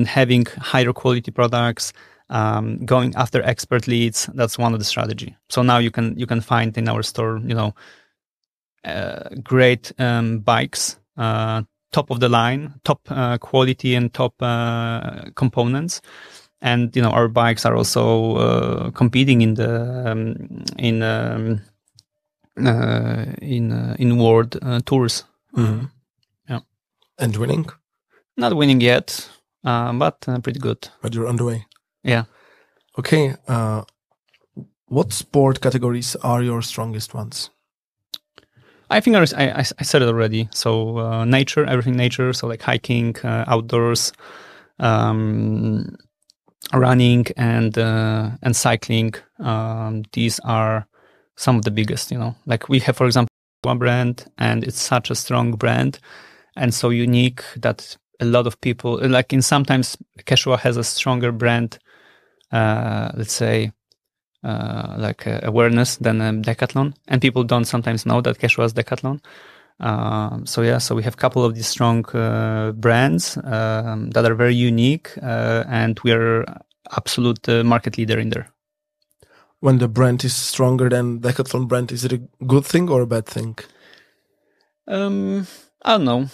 having higher quality products. Going after expert leads, that's one of the strategy. So now you can find in our store, great bikes, top of the line, top quality and top components, and our bikes are also competing in the in world tours. Yeah, and winning. Not winning yet, but pretty good. But you're on the way. Yeah. Okay. What sport categories are your strongest ones? I think I said it already. So nature, everything nature. So like hiking, outdoors, running, and cycling. These are some of the biggest. Like we have, for example, one brand, and it's such a strong brand and so unique that a lot of people, like sometimes Quechua has a stronger brand, let's say, awareness than Decathlon, and people don't sometimes know that Quechua is Decathlon. So we have a couple of these strong brands that are very unique, and we are absolute market leader in there. When the brand is stronger than Decathlon brand, is it a good thing or a bad thing? I don't know.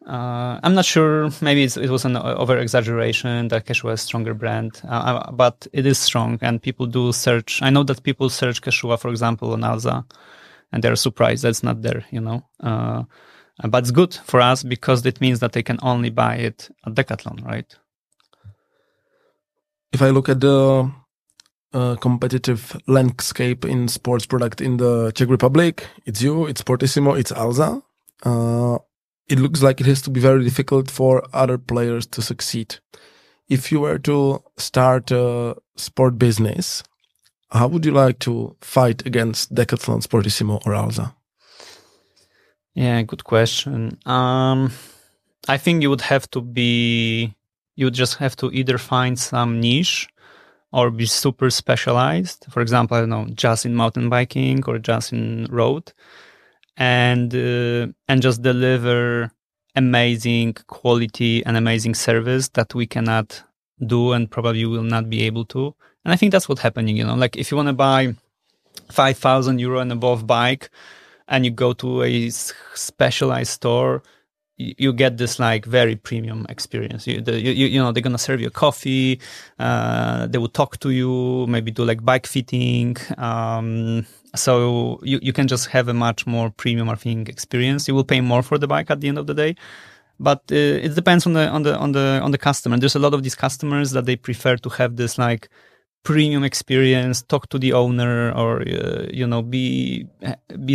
I'm not sure. Maybe it was an over-exaggeration that Quechua is a stronger brand, but it is strong, and people do search. I know that people search Quechua, for example, on Alza, and they're surprised that's not there, But it's good for us because it means that they can only buy it at Decathlon, right? If I look at the competitive landscape in sports product in the Czech Republic, it's you, it's Sportissimo, it's Alza. It looks like it has to be very difficult for other players to succeed. If you were to start a sport business, how would you like to fight against Decathlon, Sportissimo, or Alza? Yeah, good question. I think you would just have to either find some niche or be super specialized. For example, I don't know, just in mountain biking or just in road. And just deliver amazing quality and amazing service that we cannot do and probably will not be able to. And I think that's what's happening, like if you want to buy 5,000 euro and above bike and you go to a specialized store, you get this like very premium experience. They're going to serve you coffee. They will talk to you, maybe do like bike fitting. So you can just have a much more premium, I think, experience. You will pay more for the bike at the end of the day, but it depends on the customer. There's a lot of these customers that they prefer to have this like premium experience, talk to the owner, or be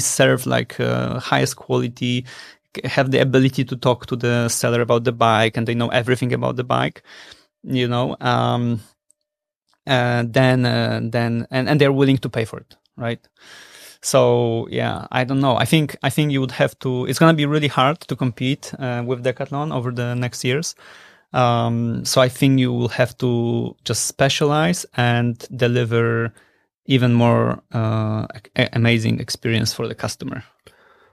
served like highest quality, have the ability to talk to the seller about the bike, and they know everything about the bike. And they're willing to pay for it. Right. So yeah, I don't know. I think you would have to, it's going to be really hard to compete with Decathlon over the next years. So I think you will have to just specialize and deliver even more amazing experience for the customer.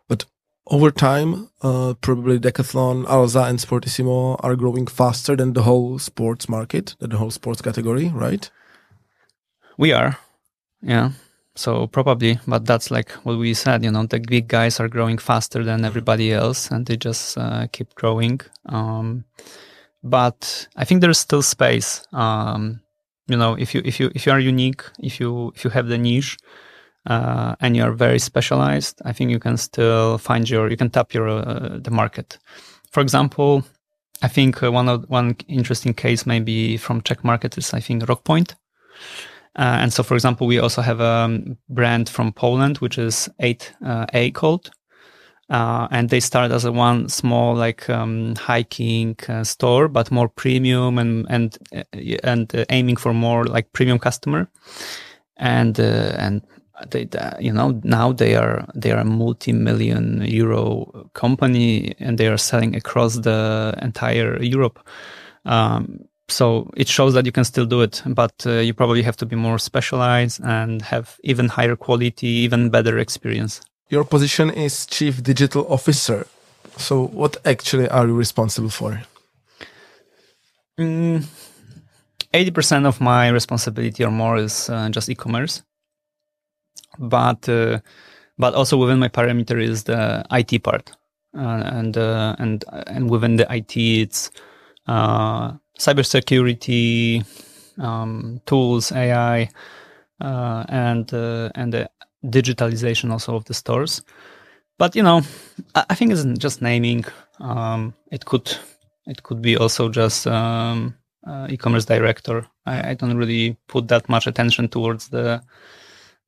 But over time, probably Decathlon, Alza, and Sportissimo are growing faster than the whole sports market, than the whole sports category, right? We are, yeah. So probably, but that's like what we said, the big guys are growing faster than everybody else, and they just keep growing. But I think there's still space. If you are unique, if you have the niche, and you are very specialized, I think you can still you can tap the market. For example, I think one interesting case maybe from Czech market is, I think, Rockpoint. And so, for example, we also have a brand from Poland, which is 8A called. And they started as one small hiking store, but more premium and aiming for more like premium customer. And they now they are a multi-million euro company, and they are selling across the entire Europe. So it shows that you can still do it, but you probably have to be more specialized and have even higher quality, even better experience. Your position is Chief Digital Officer. So what actually are you responsible for? 80% of my responsibility or more is just e-commerce. But also within my parameter is the IT part. And within the IT, it's cybersecurity, tools, AI, and the digitalization also of the stores. But I think it's just naming. It It could be also just e-commerce director. I don't really put that much attention towards the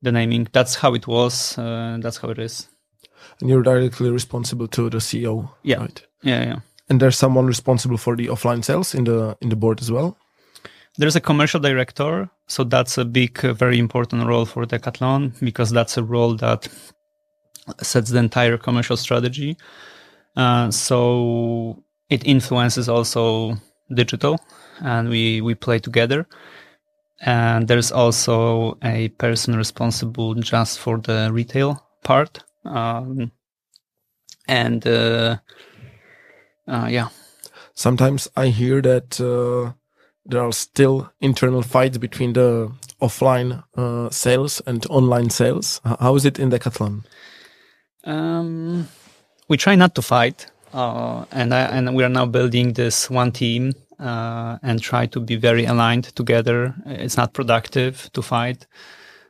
naming. That's how it was. That's how it is. And you're directly responsible to the CEO, yeah. right? Yeah. And there's someone responsible for the offline sales in the board as well? There's a commercial director. So that's a big, very important role for Decathlon, because that's a role that sets the entire commercial strategy. So it influences also digital, and we play together. And there's also a person responsible just for the retail part. Sometimes I hear that there are still internal fights between the offline sales and online sales. How is it in Decathlon? We try not to fight, and we are now building this one team and try to be very aligned together. It's not productive to fight,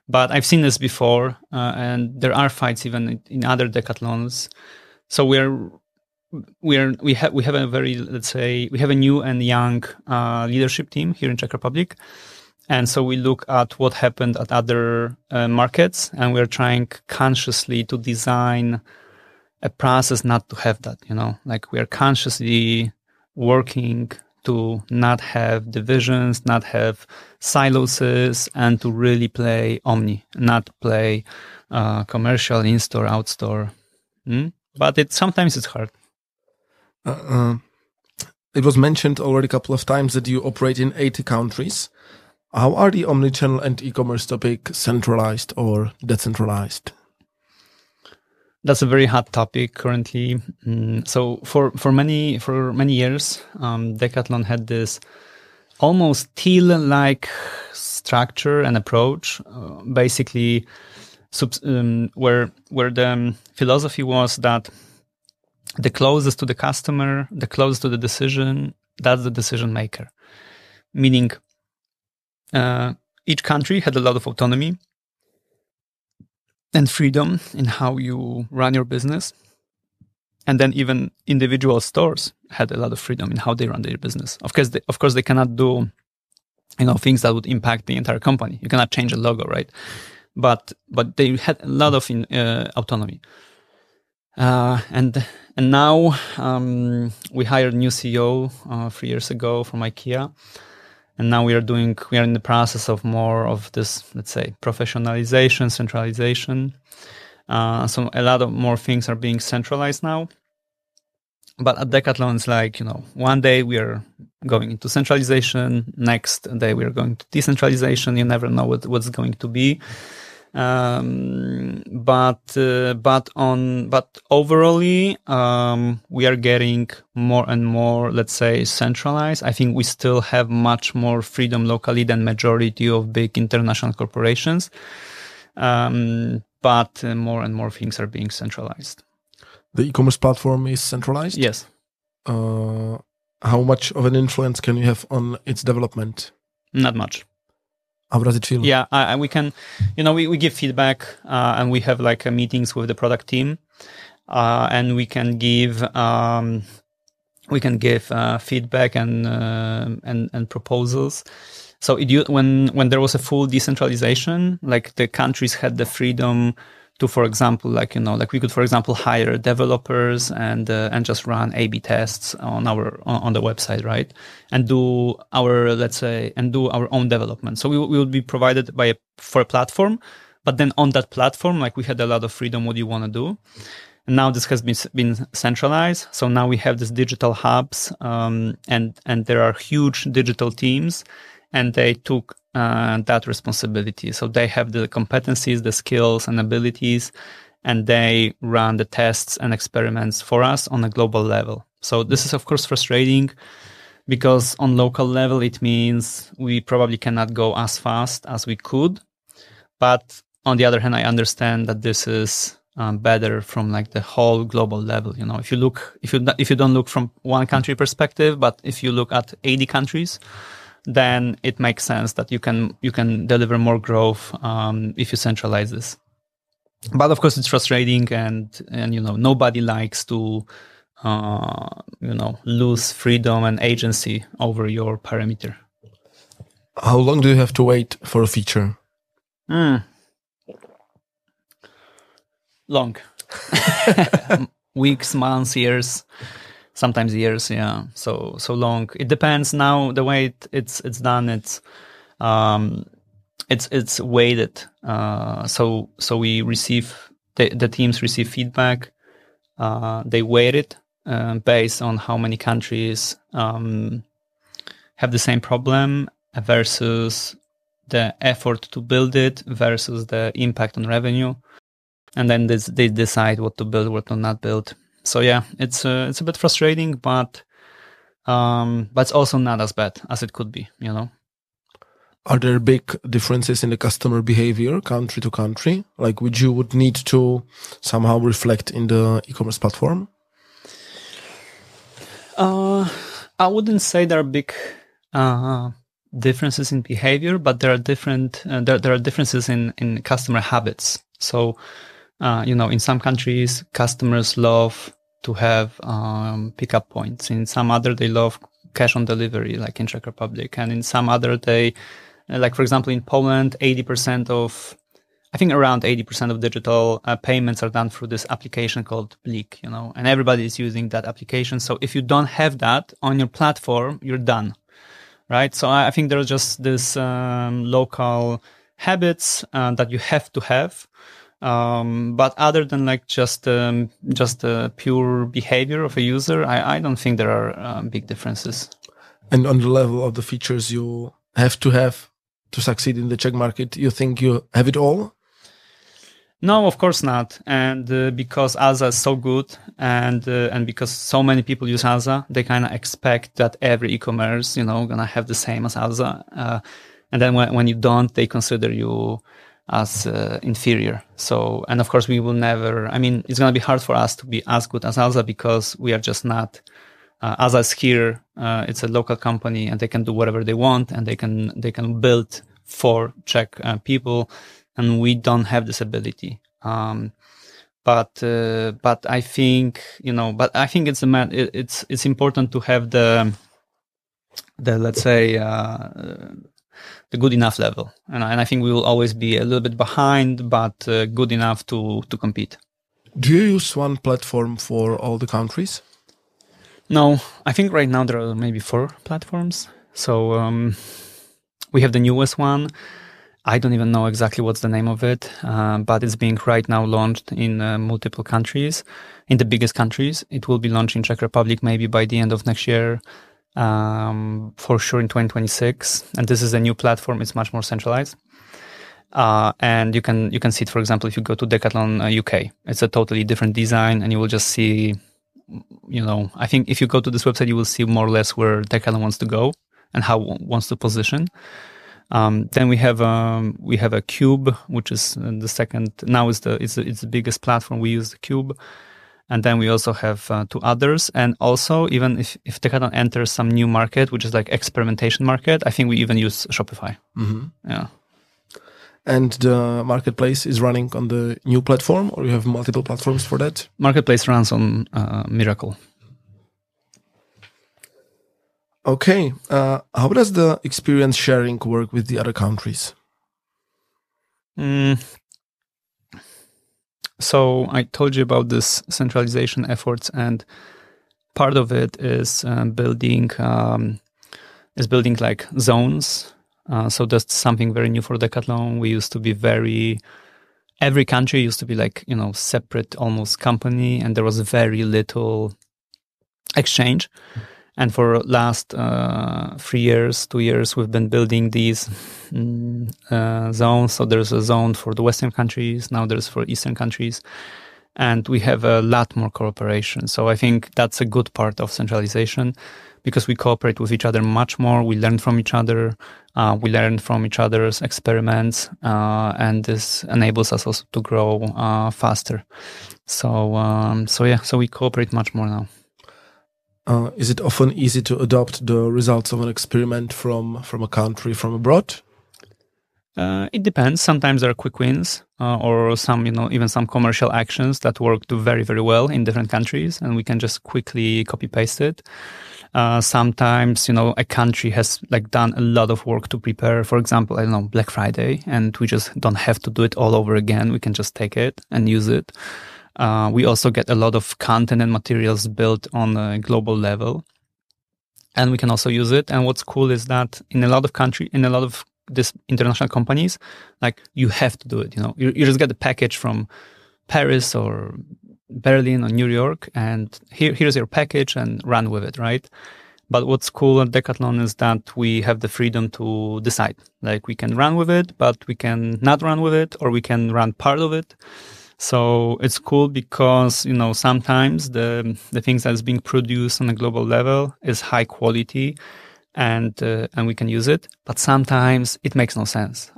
but I've seen this before, and there are fights even in other Decathlons. So we have a very, let's say, we have a new and young leadership team here in Czech Republic. And so we look at what happened at other markets, and we're trying consciously to design a process not to have that, like we are consciously working to not have divisions, not have silos, and to really play omni, not play commercial, in-store, out-store. But sometimes it's hard. It was mentioned already a couple of times that you operate in 80 countries. How are the omnichannel and e-commerce topic centralized or decentralized? That's a very hot topic currently. So for many years, Decathlon had this almost teal-like structure and approach, basically, where the philosophy was that the closest to the customer, the closest to the decision, that's the decision maker. Meaning, each country had a lot of autonomy and freedom in how you run your business. And then even individual stores had a lot of freedom in how they run their business. Of course, they cannot do, things that would impact the entire company. You cannot change a logo, right? But they had a lot of autonomy. And now we hired a new CEO 3 years ago from IKEA. And now we are in the process of more of this, let's say, professionalization, centralization. So a lot of more things are being centralized now. But at Decathlon, it's like, one day we are going into centralization. Next day we are going to decentralization. You never know what's going to be. But overall, we are getting more and more, let's say, centralized. I think we still have much more freedom locally than majority of big international corporations. But more and more things are being centralized. The e-commerce platform is centralized? Yes. How much of an influence can you have on its development? Not much. How does it feel? Yeah, we can, we give feedback, and we have like meetings with the product team, and we can give feedback and proposals. So when there was a full decentralization, like the countries had the freedom to, for example, we could, for example, hire developers and just run A/B tests on the website, right? And do our own development. So we would be provided for a platform, but then on that platform, like we had a lot of freedom. What do you want to do? And now this has been centralized. So now we have these digital hubs, and there are huge digital teams, and they took that responsibility. So they have the competencies, the skills and abilities, and they run the tests and experiments for us on a global level. So this is, of course, frustrating because on local level, it means we probably cannot go as fast as we could. But on the other hand, I understand that this is better from like the whole global level. If you don't look from one country perspective, but if you look at 80 countries, then it makes sense that you can deliver more growth if you centralize this. But of course, it's frustrating, and nobody likes to lose freedom and agency over your parameter. How long do you have to wait for a feature? Long. Weeks, months, years, sometimes years. Yeah, so long. It depends. Now the way it's done, it's weighted. So we receive the teams receive feedback. They weight it based on how many countries have the same problem versus the effort to build it versus the impact on revenue. And then they decide what to build, what to not build. So yeah, it's a bit frustrating, but it's also not as bad as it could be. Are there big differences in the customer behavior, country to country, like which you would need to somehow reflect in the e-commerce platform? I wouldn't say there are big differences in behavior, but there are differences in customer habits. So. In some countries, customers love to have pickup points. In some other, they love cash on delivery, like in Czech Republic. And in some other, they, like for example, in Poland, around 80% of digital payments are done through this application called Blik, and everybody is using that application. So if you don't have that on your platform, you're done, right? So I think there's just this local habits that you have to have. But other than like just the pure behavior of a user, I don't think there are big differences. And on the level of the features you have to succeed in the Czech market, you think you have it all? No, of course not. And because Asa is so good, and because so many people use Asa, they kind of expect that every e-commerce, gonna have the same as Asa. And then when you don't, they consider you as inferior. So, and of course we will never, it's going to be hard for us to be as good as Asa because we are just not, Asa is here, it's a local company and they can do whatever they want and they can build for Czech people, and we don't have this ability. But I think, it's important to have the let's say, the good enough level. And I think we will always be a little bit behind, but good enough to compete. Do you use one platform for all the countries? No, I think right now there are maybe 4 platforms. So we have the newest one. I don't even know exactly what's the name of it, but it's being right now launched in multiple countries. In the biggest countries, it will be launched in Czech Republic maybe by the end of next year. For sure in 2026, and this is a new platform. It's much more centralized, and you can see it. For example, if you go to Decathlon UK, it's a totally different design, and you will just see, I think if you go to this website, you will see more or less where Decathlon wants to go and how it wants to position. Then we have a Cube, which is the second. Now it's the biggest platform. We use the Cube. And then we also have 2 others. And also, even if Decathlon enters some new market, which is like experimentation market, I think we even use Shopify. Mm-hmm. Yeah. And the marketplace is running on the new platform, or you have multiple platforms for that? Marketplace runs on Miracle. Okay. How does the experience sharing work with the other countries? So I told you about this centralization efforts, and part of it is building like zones. So that's something very new for Decathlon. We used to be every country used to be like, separate almost company, and there was very little exchange. And for last 2 years, we've been building these zones. So there's a zone for the Western countries. Now there's for Eastern countries. And we have a lot more cooperation. So I think that's a good part of centralization because we cooperate with each other much more. We learn from each other. We learn from each other's experiments. And this enables us also to grow faster. So we cooperate much more now. Is it often easy to adopt the results of an experiment from a country from abroad? It depends. Sometimes there are quick wins or some, even some commercial actions that work very, very well in different countries, and we can just quickly copy paste it. Sometimes, a country has done a lot of work to prepare, for example, Black Friday, and we just don't have to do it all over again. We can just take it and use it. We also get a lot of content and materials built on a global level, and we can also use it. And what's cool is that in a lot of these international companies, you have to do it. You just get the package from Paris or Berlin or New York, and here's your package and run with it, right? But what's cool at Decathlon is that we have the freedom to decide. We can run with it, but we can not run with it, or we can run part of it. So it's cool because, sometimes the things that's being produced on a global level is high quality, and we can use it. But sometimes it makes no sense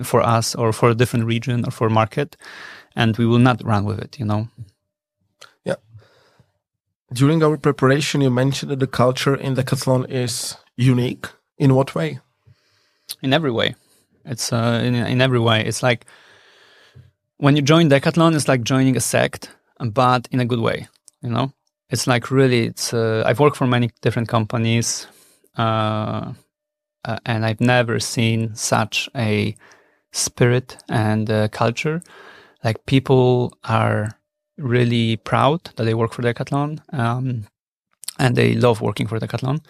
for us or for a different region or for a market, and we will not run with it, Yeah. During our preparation, you mentioned that the culture in Decathlon is unique. In what way? In every way. It's in every way. It's like when you join Decathlon, it's like joining a sect, but in a good way. It's like really. I've worked for many different companies, and I've never seen such a spirit and culture. People are really proud that they work for Decathlon, and they love working for Decathlon.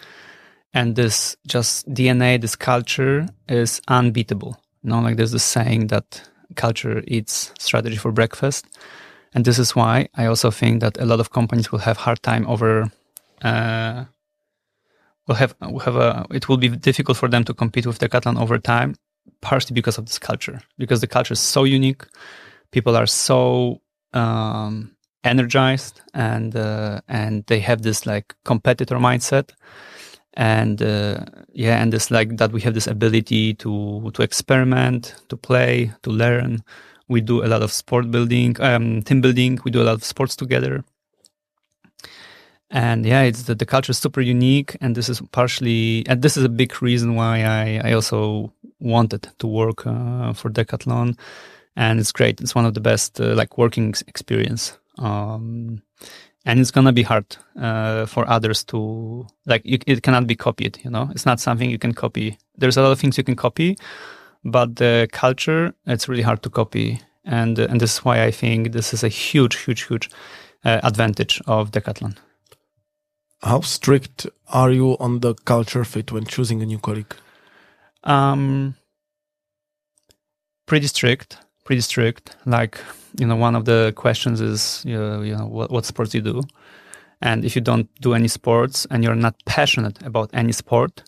And this just DNA, this culture is unbeatable. There's this saying that culture eats strategy for breakfast. And this is why I also think that a lot of companies will have hard time it will be difficult for them to compete with Decathlon over time, partially because of this culture, because the culture is so unique. People are so energized, and they have this competitor mindset, and this that we have this ability to experiment, to play, to learn. We do a lot of sport building, team building. We do a lot of sports together, and it's the culture is super unique, and this is a big reason why I also wanted to work for Decathlon. And it's great. It's one of the best working experience. And it's gonna be hard for others to it cannot be copied. It's not something you can copy. There's a lot of things you can copy, but the culture, it's really hard to copy. And this is why I think this is a huge advantage of Decathlon. How strict are you on the culture fit when choosing a new colleague? Pretty strict. One of the questions is, what sports you do. And if you don't do any sports and you're not passionate about any sport,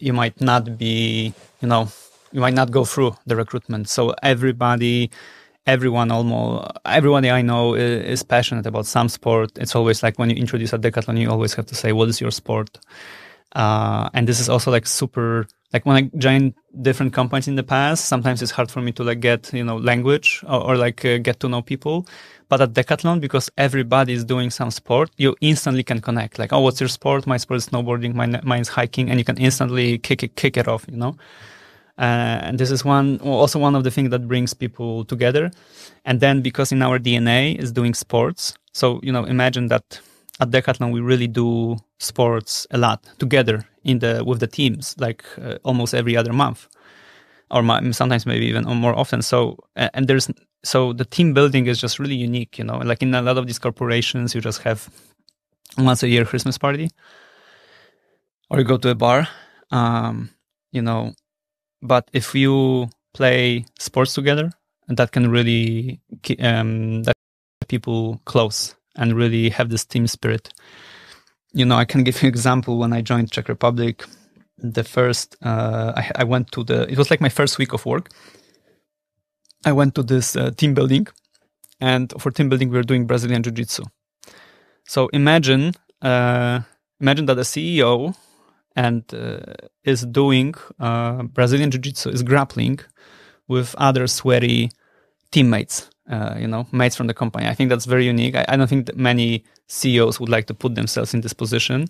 you might not be, you might not go through the recruitment. So everybody I know is passionate about some sport. It's always when you introduce a Decathlon, you always have to say, what is your sport? And this is also super, when I joined different companies in the past, sometimes it's hard for me to get, language or get to know people. But at Decathlon, because everybody is doing some sport, you instantly can connect. Oh, what's your sport? My sport is snowboarding. Mine is hiking. And you can instantly kick it off, and this is also one of the things that brings people together. And then because in our DNA is doing sports. So, imagine that at Decathlon, we really do sports a lot together with the teams, almost every other month, or sometimes maybe even more often. So the team building is just really unique, in a lot of these corporations, you just have once a year Christmas party, or you go to a bar, But if you play sports together, that can really that people close and really have this team spirit. I can give you an example. When I joined Czech Republic, the first, I went to it was my first week of work. I went to this team building, and for team building, we were doing Brazilian Jiu-Jitsu. So imagine that a CEO is doing Brazilian Jiu-Jitsu, is grappling with other sweaty teammates, mates from the company. I think that's very unique. I don't think that many CEOs would like to put themselves in this position.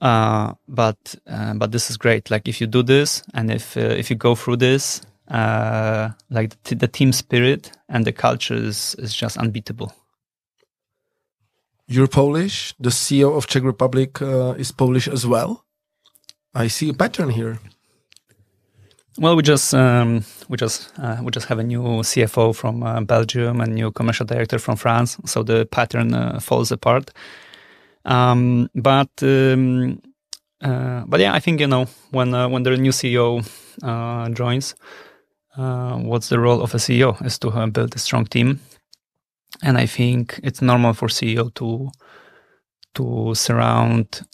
But this is great. Like if you do this, and if you go through this, like the team spirit and the culture is just unbeatable. You're Polish. The CEO of Czech Republic is Polish as well. I see a pattern here. Well, we just have a new CFO from Belgium and new commercial director from France, so the pattern falls apart. But yeah, I think when the new CEO joins, what's the role of a CEO is to build a strong team, and I think it's normal for CEO to surround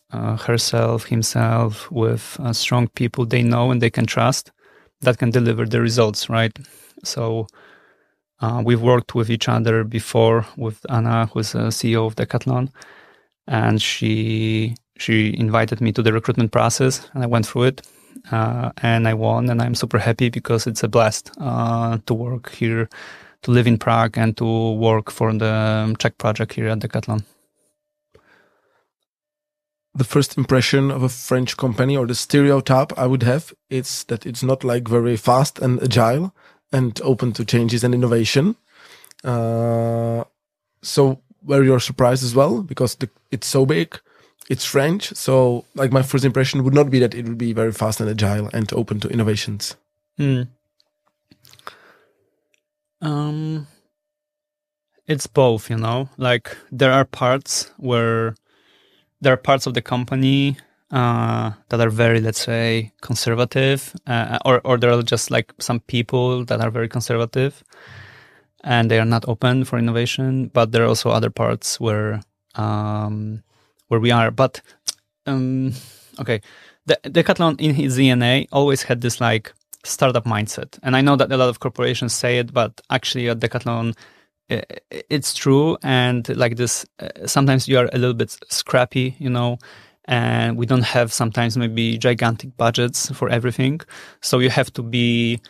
himself with strong people they know and they can trust, that can deliver the results, right? So we've worked with each other before with Anna, who's a CEO of Decathlon, and she invited me to the recruitment process, and I went through it, and I won, and I'm super happy because it's a blast to work here, to live in Prague, and to work for the Czech project here at Decathlon. The first impression of a French company, or the stereotype I would have, it's that it's not like very fast and agile and open to changes and innovation. So were you surprised as well? Because it's so big, it's French. So like my first impression would not be that it would be very fast and agile and open to innovations. It's both, like there are parts of the company that are very, let's say, conservative, or there are just like some people that are very conservative and they are not open for innovation. But there are also other parts where we are. But okay, the Decathlon in its DNA always had this like startup mindset, and I know that a lot of corporations say it, but actually at Decathlon, it's true. And like this, sometimes you are a little bit scrappy, and we don't have sometimes maybe gigantic budgets for everything. So you have to be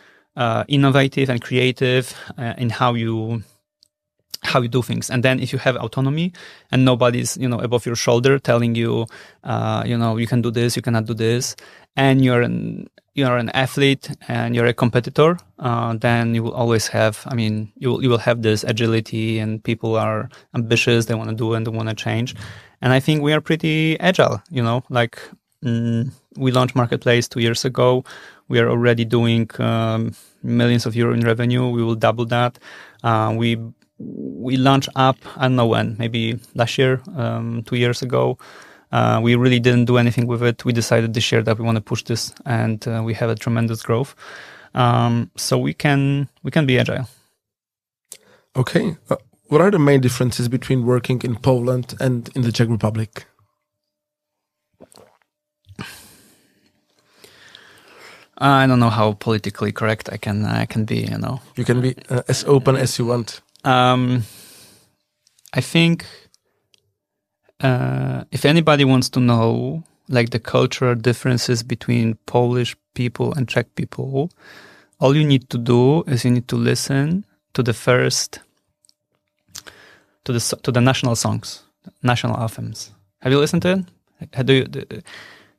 innovative and creative in how you do things. And then if you have autonomy and nobody's, above your shoulder telling you, you can do this, you cannot do this, and you're an athlete and you're a competitor, then you will always have, you will have this agility, and people are ambitious, they want to do and they want to change. And I think we are pretty agile, like we launched Marketplace 2 years ago. We are already doing millions of euro in revenue. We will double that. We launched app, I don't know when, maybe last year, 2 years ago. We really didn't do anything with it. We decided this year that we want to push this, and we have a tremendous growth. So we can be agile. Okay. What are the main differences between working in Poland and in the Czech Republic? I don't know how politically correct I can be. You can be as open as you want. I think if anybody wants to know like the cultural differences between Polish people and Czech people, all you need to do is you need to listen to the to the national songs, national anthems. Have you listened to it?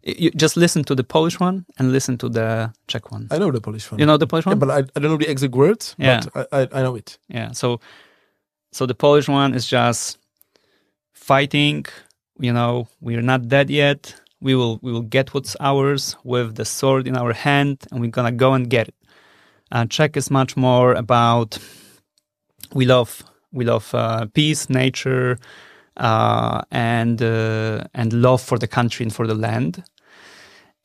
You just listen to the Polish one and listen to the Czech one. I know the Polish one. You know the Polish one? Yeah, but I don't know the exact words. Yeah. But I know it. Yeah. So the Polish one is just fighting. We're not dead yet. We will get what's ours with the sword in our hand, and we're gonna go and get it. Czech is much more about we love peace, nature, and love for the country and for the land.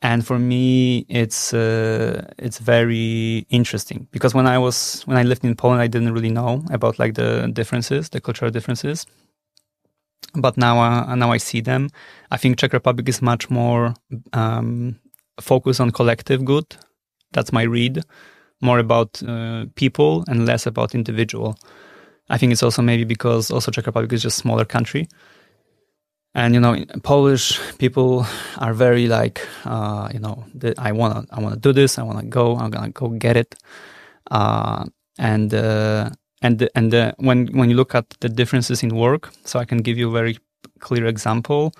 And for me, it's very interesting because when I lived in Poland, I didn't really know about like the differences, the cultural differences. But now I see them. I think Czech Republic is much more focused on collective good. That's my read. More about people and less about individual. I think it's also maybe because also Czech Republic is just a smaller country. And, Polish people are very like, I want to do this. I'm going to go get it. And when you look at the differences in work, so I can give you a very clear example.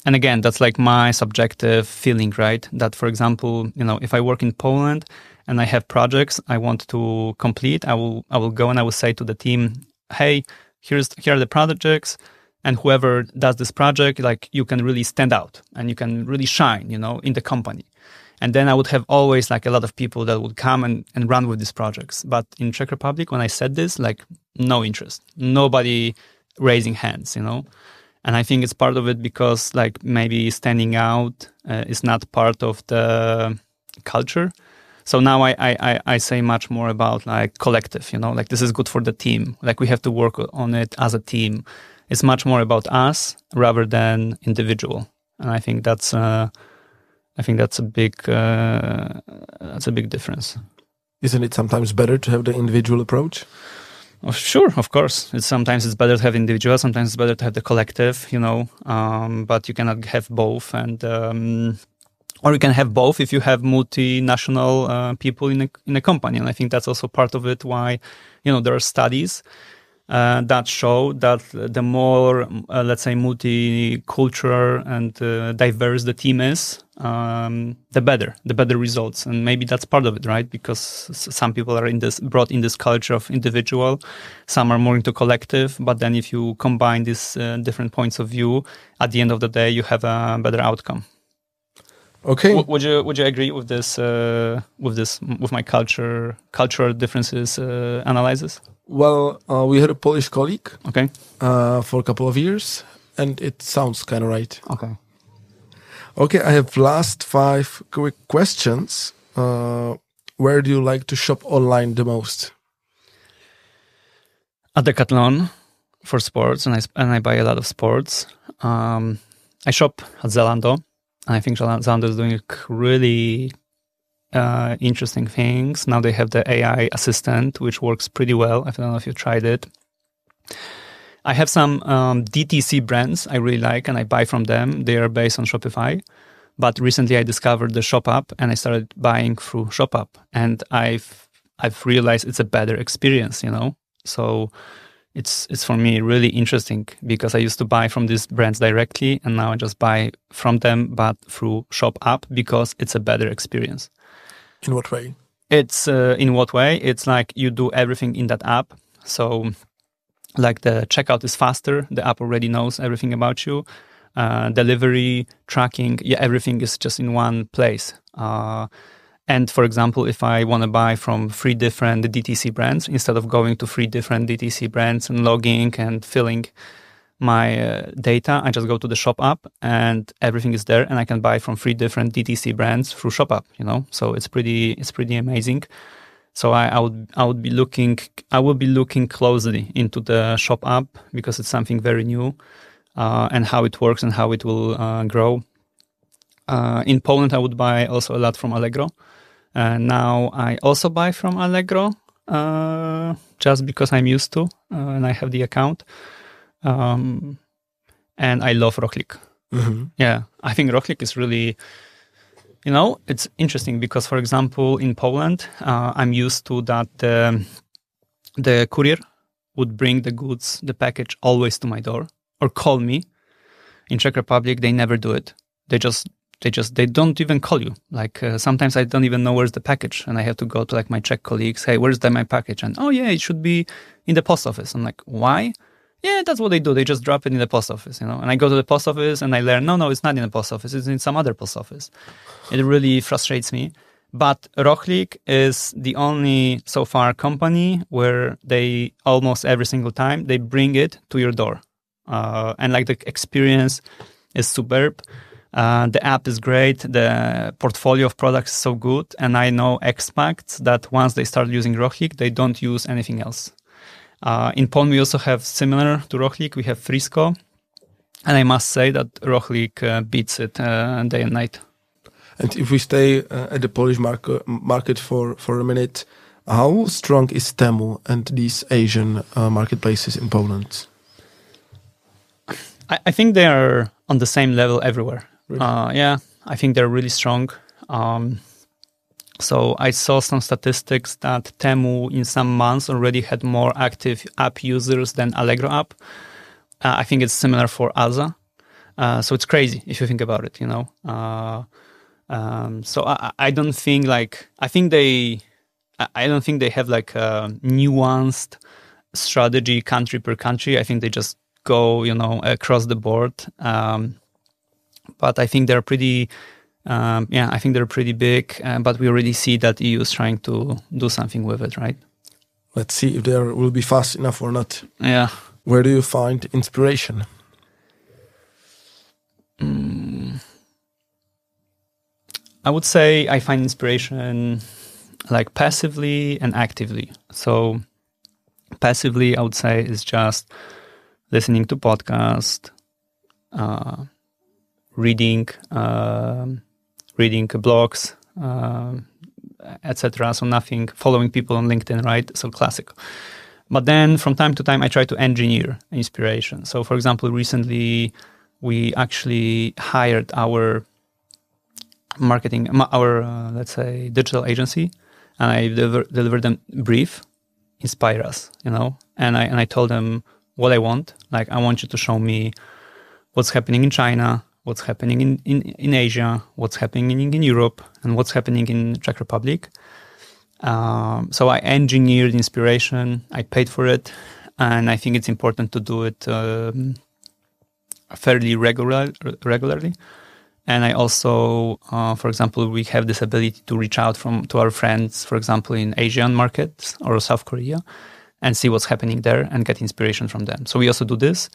And again, that's like my subjective feeling, right? That, for example, if I work in Poland and I have projects I want to complete, I will go and I will say to the team, hey, here are the projects, and whoever does this project, like, you can really stand out and you can really shine, in the company. And then I would have always like a lot of people that would come and run with these projects. But in Czech Republic, when I said this, like, no interest, nobody raising hands, And I think it's part of it because, like, maybe standing out is not part of the culture. So now I say much more about like collective, like this is good for the team. Like we have to work on it as a team. It's much more about us rather than individual. And I think that's a big difference. Isn't it sometimes better to have the individual approach? Oh, sure, of course. Sometimes it's better to have individual. Sometimes it's better to have the collective, but you cannot have both. And or you can have both if you have multinational people in a company. And I think that's also part of it. Why, there are studies that show that the more, let's say, multicultural and diverse the team is, the better results. And maybe that's part of it, right? Because some people are brought in this culture of individual, some are more into collective. But then if you combine these different points of view, at the end of the day, you have a better outcome. Okay. Would you agree with this? With my cultural differences analysis? Well, we had a Polish colleague. Okay. For a couple of years, and it sounds kind of right. Okay. Okay, I have last 5 quick questions. Where do you like to shop online the most? At Decathlon for sports, and I buy a lot of sports. I shop at Zalando. And I think Zalando is doing really interesting things. Now they have the AI assistant, which works pretty well. I don't know if you tried it. I have some DTC brands I really like, and I buy from them. They are based on Shopify. But recently I discovered the Shop app, and I started buying through Shop app. And I've realized it's a better experience, So it's for me really interesting because I used to buy from these brands directly, and now I just buy from them, but through Shop app because it's a better experience. In what way? It's in what way? It's like you do everything in that app. So like the checkout is faster. The app already knows everything about you. Delivery, tracking, everything is just in one place. And for example, if I want to buy from 3 different DTC brands, instead of going to 3 different DTC brands and logging and filling my data, I just go to the Shop app and everything is there, and I can buy from 3 different DTC brands through Shop app. So it's pretty amazing. So I will be looking closely into the Shop app because it's something very new, and how it works and how it will grow. In Poland, I would buy also a lot from Allegro. Now I also buy from Allegro just because I'm used to and I have the account. And I love Rochlik. Mm-hmm. Yeah, I think Rochlik is really, it's interesting because, for example, in Poland, I'm used to that the courier would bring the goods, the package always to my door or call me. In Czech Republic, they never do it. They don't even call you. Like sometimes I don't even know where's the package, and I have to go to like my Czech colleagues. Hey, where's my package? And it should be in the post office. I'm like, why? Yeah, that's what they do. They just drop it in the post office, And I go to the post office and I learn, no, it's not in the post office. It's in some other post office. It really frustrates me. But Rochlik is the only so far company where they almost every single time they bring it to your door, and like the experience is superb. The app is great. The portfolio of products is so good. And I know expats that once they start using Rochlik, they don't use anything else. In Poland, we also have similar to Rochlik. We have Frisco. And I must say that Rochlik beats it day and night. And if we stay at the Polish market for a minute, how strong is Temu and these Asian marketplaces in Poland? I think they are on the same level everywhere. Really? I think they're really strong. So I saw some statistics that Temu in some months already had more active app users than Allegro app. I think it's similar for Alza. So it's crazy if you think about it, So I don't think I don't think they have like a nuanced strategy country per country. I think they just go, across the board. But I think they're pretty, I think they're pretty big. But we already see that EU is trying to do something with it, right? Let's see if they will be fast enough or not. Yeah. Where do you find inspiration? I would say I find inspiration like passively and actively. So passively, I would say, is just listening to podcasts, reading blogs, etc. So nothing, following people on LinkedIn, right? So classic. But then from time to time, I try to engineer inspiration. So for example, recently we actually hired our marketing, let's say, digital agency, and I delivered them brief, inspire us, and I told them what I want. Like, I want you to show me what's happening in China, what's happening in Asia, what's happening in Europe, and what's happening in Czech Republic. So I engineered inspiration, I paid for it, and I think it's important to do it fairly regularly. And I also, for example, we have this ability to reach out to our friends, for example, in Asian markets or South Korea, and see what's happening there and get inspiration from them. So we also do this.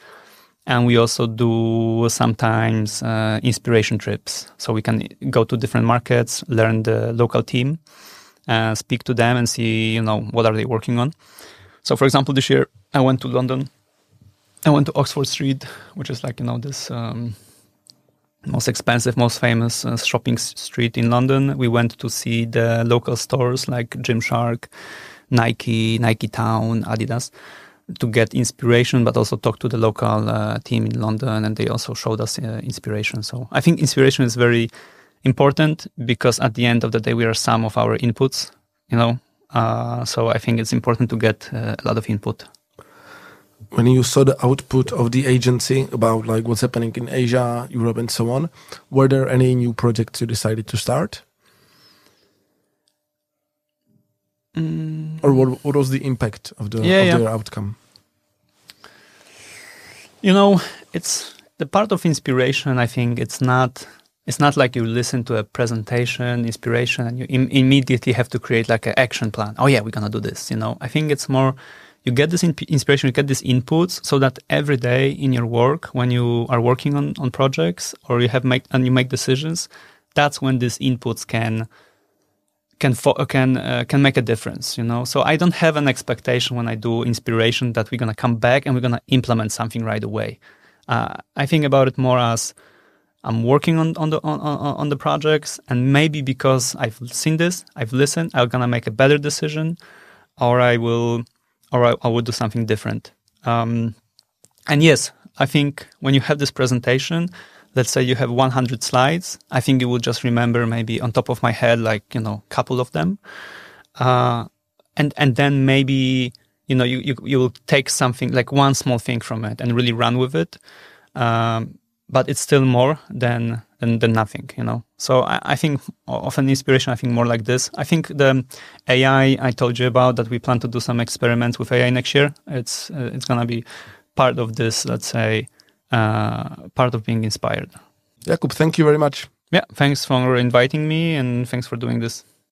And we also do sometimes inspiration trips. So we can go to different markets, learn the local team, speak to them and see, what are they working on. So for example, this year I went to London. I went to Oxford Street, which is like, this most expensive, most famous shopping street in London. We went to see the local stores like Gymshark, Nike Town, Adidas, to get inspiration, but also talk to the local team in London, and they also showed us inspiration. So I think inspiration is very important because at the end of the day, we are some of our inputs, So I think it's important to get a lot of input. When you saw the output of the agency about like what's happening in Asia, Europe, and so on, were there any new projects you decided to start? Or what was the impact of their outcome? It's the part of inspiration. I think it's not like you listen to a presentation, inspiration, and you immediately have to create like an action plan. Oh yeah, we're gonna do this. I think it's more, you get this inspiration, you get these inputs, so that every day in your work, when you are working on projects or you make decisions, that's when these inputs can make a difference, So I don't have an expectation when I do inspiration that we're gonna come back and we're gonna implement something right away. I think about it more as I'm working on the projects, and maybe because I've seen this, I've listened, I'm gonna make a better decision, or I will do something different. And yes, I think when you have this presentation, let's say you have 100 slides, I think you will just remember maybe on top of my head, like, couple of them. And then maybe, you will take something, like one small thing from it and really run with it. But it's still more than nothing, So I think of an inspiration, I think more like this. I think the AI I told you about, that we plan to do some experiments with AI next year. It's going to be part of this, let's say, part of being inspired. Jakub, thank you very much. Yeah, thanks for inviting me, and thanks for doing this.